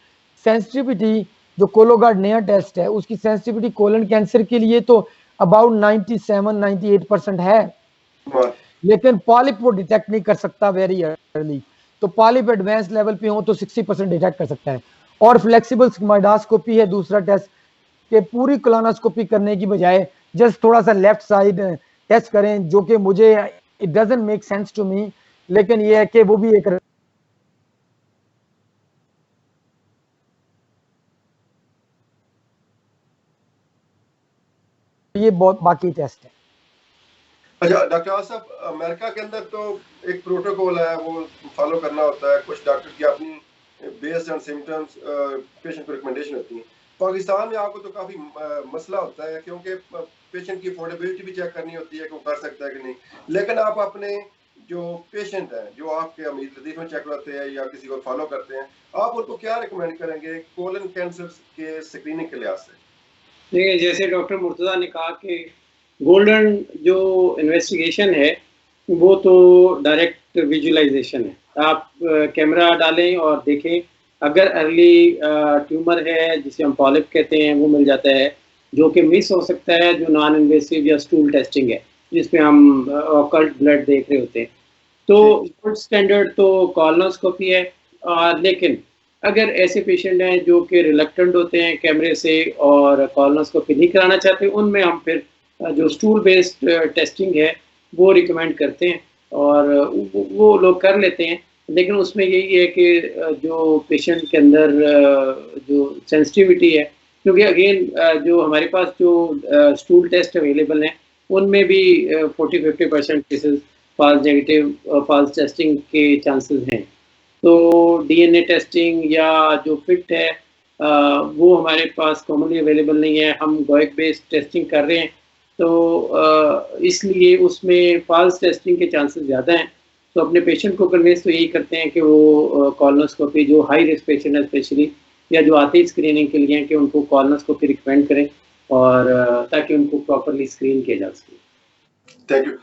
[SPEAKER 2] सेंसिटिविटी, जो कोलोगार्ड नया टेस्ट है, उसकी सेंसिटिविटी कोलन कैंसर के लिए तो अबाउट 97-98% है, लेकिन पॉलिप वो डिटेक्ट नहीं कर सकता वेरी अर्ली। तो पॉलिप एडवांस लेवल पे हो तो 60% डिटेक्ट कर सकता है। और फ्लेक्सिबल स्माइडोस्कोपी है दूसरा टेस्ट, कि पूरी कोलोनोस्कोपी करने की बजाय जस्ट थोड़ा सा लेफ्ट साइड टेस्ट करें, जो कि मुझे it doesn't make sense to me, लेकिन ये है कि वो भी एक ये बहुत बाकी टेस्ट है।
[SPEAKER 1] अच्छा डॉक्टर साहब, अमेरिका के अंदर तो एक प्रोटोकॉल है, वो फॉलो करना होता है, कुछ डॉक्टर की अपनी बेस्ड ऑन सिम्टम्स पेशेंट को रिकमेंडेशन होती है। पाकिस्तान में आपको तो काफी मसला होता है, क्योंकि पेशेंट की अफोर्डेबिलिटी भी चेक करनी होती है कि वो कर सकता है कि नहीं। लेकिन आप अपने जो पेशेंट हैं, जो आपके अमीर लतीफ में चेक करते हैं या किसी को फॉलो करते हैं, आप उनको क्या रिकमेंड करेंगे कोलन कैंसर के स्क्रीनिंग के लिहाज से?
[SPEAKER 3] देखिए, जैसे डॉक्टर मुर्तज़ा ने कहा कि गोल्डन जो इन्वेस्टिगेशन है वो तो डायरेक्ट विजुअलाइजेशन है। आप कैमरा डालें और देखें, अगर अर्ली ट्यूमर है जिसे हम पॉलिप कहते हैं वो मिल जाता है, जो कि मिस हो सकता है, जो नॉन इन्वेसिव या स्टूल टेस्टिंग है जिसपे हम ऑकल्ट ब्लड देख रहे होते हैं। तो गोल्ड स्टैंडर्ड तो कोलोनोस्कोपी है। लेकिन अगर ऐसे पेशेंट हैं जो कि रिलक्टेंट होते हैं कैमरे से और कोलोनोस्कोपी नहीं कराना चाहते, उनमें हम फिर जो स्टूल बेस्ड टेस्टिंग है वो रिकमेंड करते हैं और वो लोग कर लेते हैं। लेकिन उसमें यही है कि जो पेशेंट के अंदर जो सेंसिटिविटी है, क्योंकि अगेन जो हमारे पास जो स्टूल टेस्ट अवेलेबल हैं उनमें भी 40-50% cases false negative false testing के चांसेस हैं। तो DNA टेस्टिंग या जो फिट है वो हमारे पास कॉमनली अवेलेबल नहीं है, हम गोएक बेस्ड टेस्टिंग कर रहे हैं, तो इसलिए उसमें फॉल्स टेस्टिंग के चांसेस ज़्यादा हैं। तो अपने पेशेंट को कन्विंस तो यही करते हैं कि वो कॉलोनोस्कोपी, जो हाई रिस्क पेशेंट है स्पेशली, या जो आते ही स्क्रीनिंग के लिए हैं, कि उनको कॉलोनोस्कोपी रिकमेंड करें और ताकि उनको प्रॉपर्ली स्क्रीन किया जा सके।
[SPEAKER 1] Thank you.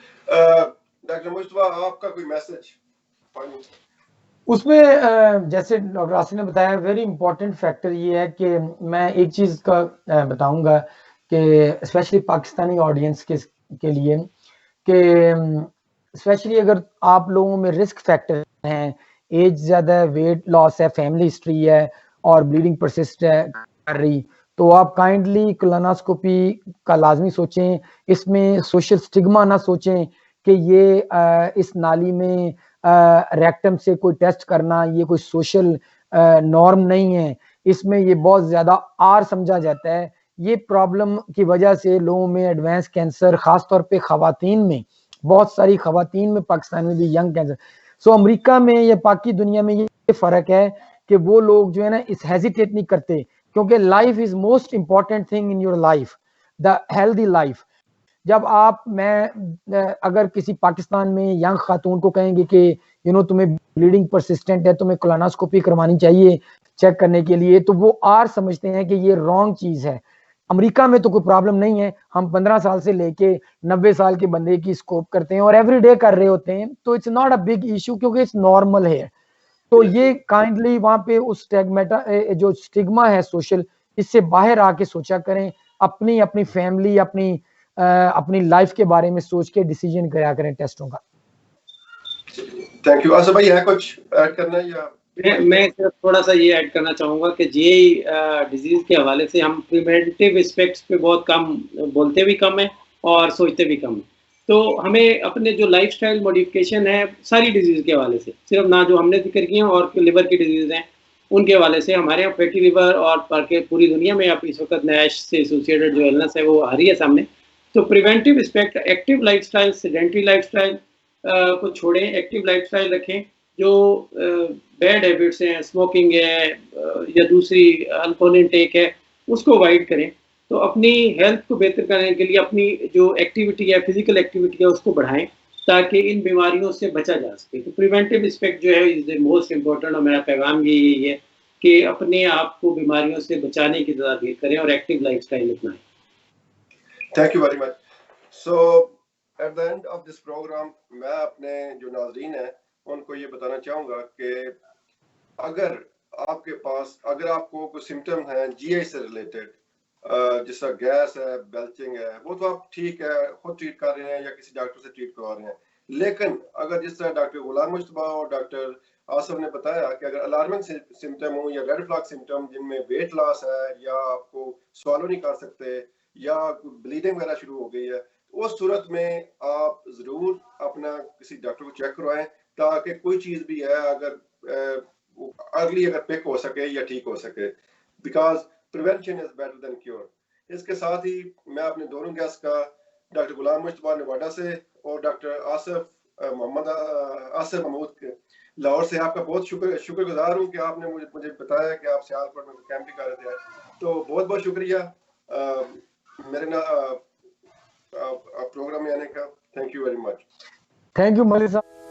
[SPEAKER 1] डॉक्टर मुस्तफा, आपका कोई मैसेज?
[SPEAKER 2] उसमें जैसे डॉक्टर आसिफ ने बताया, वेरी इंपॉर्टेंट फैक्टर ये है कि मैं एक चीज़ का बताऊंगा कि स्पेशली पाकिस्तानी ऑडियंस के लिए, कि स्पेशली अगर आप लोगों में रिस्क फैक्टर हैं, एज ज़्यादा है, वेट लॉस है, फैमिली हिस्ट्री है और ब्लीडिंग परसिस्ट है कर रही, तो आप काइंडली कोलोनोस्कोपी का लाजमी सोचें। इसमें सोशल स्टिग्मा ना सोचें कि ये इस नाली में रेक्टम से कोई टेस्ट करना ये कोई सोशल नॉर्म नहीं है। इसमें ये बहुत ज़्यादा आर समझा जाता है। ये प्रॉब्लम की वजह से लोगों में एडवांस कैंसर, ख़ासतौर पे ख़वातीन में, बहुत सारी ख़वातीन में पाकिस्तान में भी यंग कैंसर। सो अमेरिका में या बाकी दुनिया में ये फ़र्क है कि वो लोग जो है ना इस हेजिटेट नहीं करते, क्योंकि life is most important thing in your life, the healthy life. जब मैं अगर किसी पाकिस्तान में यंग खातून को कहेंगे कि तुम्हें ब्लीडिंग परसिस्टेंट है, तुम्हें कोलोनोस्कोपी करवानी चाहिए चेक करने के लिए, तो वो आर समझते हैं कि ये रॉन्ग चीज है। अमेरिका में तो कोई प्रॉब्लम नहीं है, हम 15 साल से लेके 90 साल के बंदे की स्कोप करते हैं और एवरीडे कर रहे होते हैं, तो it's not a big issue, क्योंकि इट्स नॉर्मल है। तो ये काइंडली वहां पे उस स्टिग्मेटा जो स्टिग्मा है सोशल, इससे बाहर आके सोचा करें, अपनी अपनी फैमिली, अपनी लाइफ के बारे में सोच के डिसीजन करा करें टेस्टों का।
[SPEAKER 1] Thank you. आसिफ भाई, है कुछ ऐड करना है या?
[SPEAKER 3] मैं सिर्फ थोड़ा सा ये ऐड करना चाहूँगा कि जीआई डिजीज़ के हवाले से हम प्रिवेंटिव एस्पेक्ट्स पे बहुत कम बोलते भी कम है और सोचते भी कम है। तो हमें अपने जो लाइफस्टाइल मॉडिफिकेशन है सारी डिजीज़ के हवाले से, सिर्फ ना जो हमने जिक्र किए हैं और लिवर की डिजीज़ हैं उनके हवाले से, हमारे यहाँ फैटी लिवर और पूरी दुनिया में अब इस वक्त नैश से एसोसिएटेड जो इलनेस है वो आ रही है सामने। तो preventive aspect, active lifestyle, sedentary lifestyle को छोड़ें, एक्टिव लाइफस्टाइल रखें। जो बैड हैबिट्स हैं, स्मोकिंग है या दूसरी अल्कोहल इनटेक है, उसको अवॉइड करें। तो अपनी हेल्थ को बेहतर करने के लिए अपनी जो एक्टिविटी है, फिजिकल एक्टिविटी है, उसको बढ़ाएं ताकि इन बीमारियों से बचा जा सके। तो प्रिवेंटिव एस्पेक्ट जो है इज द मोस्ट इम्पोर्टेंट, और मेरा पैगाम भी यही है कि अपने आप को बीमारियों से बचाने की तदाबीर करें और एक्टिव लाइफस्टाइल अपनाएं।
[SPEAKER 1] Thank you very much. So at the end of this programme मैं अपने जो नाज़रीन हैं उनको ये बताना चाहूँगा कि अगर आपको कोई सिम्टम है जीआई से रिलेटेड, जैसा गैस है, बेल्चिंग है, वो तो आप ठीक है खुद ट्रीट कर रहे हैं या किसी डॉक्टर से ट्रीट करवा रहे हैं। लेकिन अगर जिस तरह डॉक्टर गुलाम मुस्तफा और डॉक्टर आसिफ ने बताया कि अगर अलार्मिंग सिम्टम हो या रेड फ्लैग सिम्टम जिनमें वेट लॉस है या आपको swallow नहीं कर सकते या ब्लीडिंग वगैरह शुरू हो गई है, तो उस सूरत में आप जरूर अपना किसी डॉक्टर को चेक करवाएं ताकि कोई चीज भी है अगर अर्ली अगर पिक हो सके या ठीक हो सके, because prevention is better than cure. इसके साथ ही मैं अपने दोनों गेस्ट का, डॉक्टर गुलाम मुस्तफा नवाडा से और डॉक्टर आसिफ महमूद लाहौर से, आपका बहुत शुक्रगुजार हूँ कि आपने मुझे बताया कि आप सियालकोट में कैंप भी कर रहे थे। तो बहुत बहुत शुक्रिया मेरे प्रोग्राम में आने का। Thank you very much.
[SPEAKER 2] Thank you Malik साहब।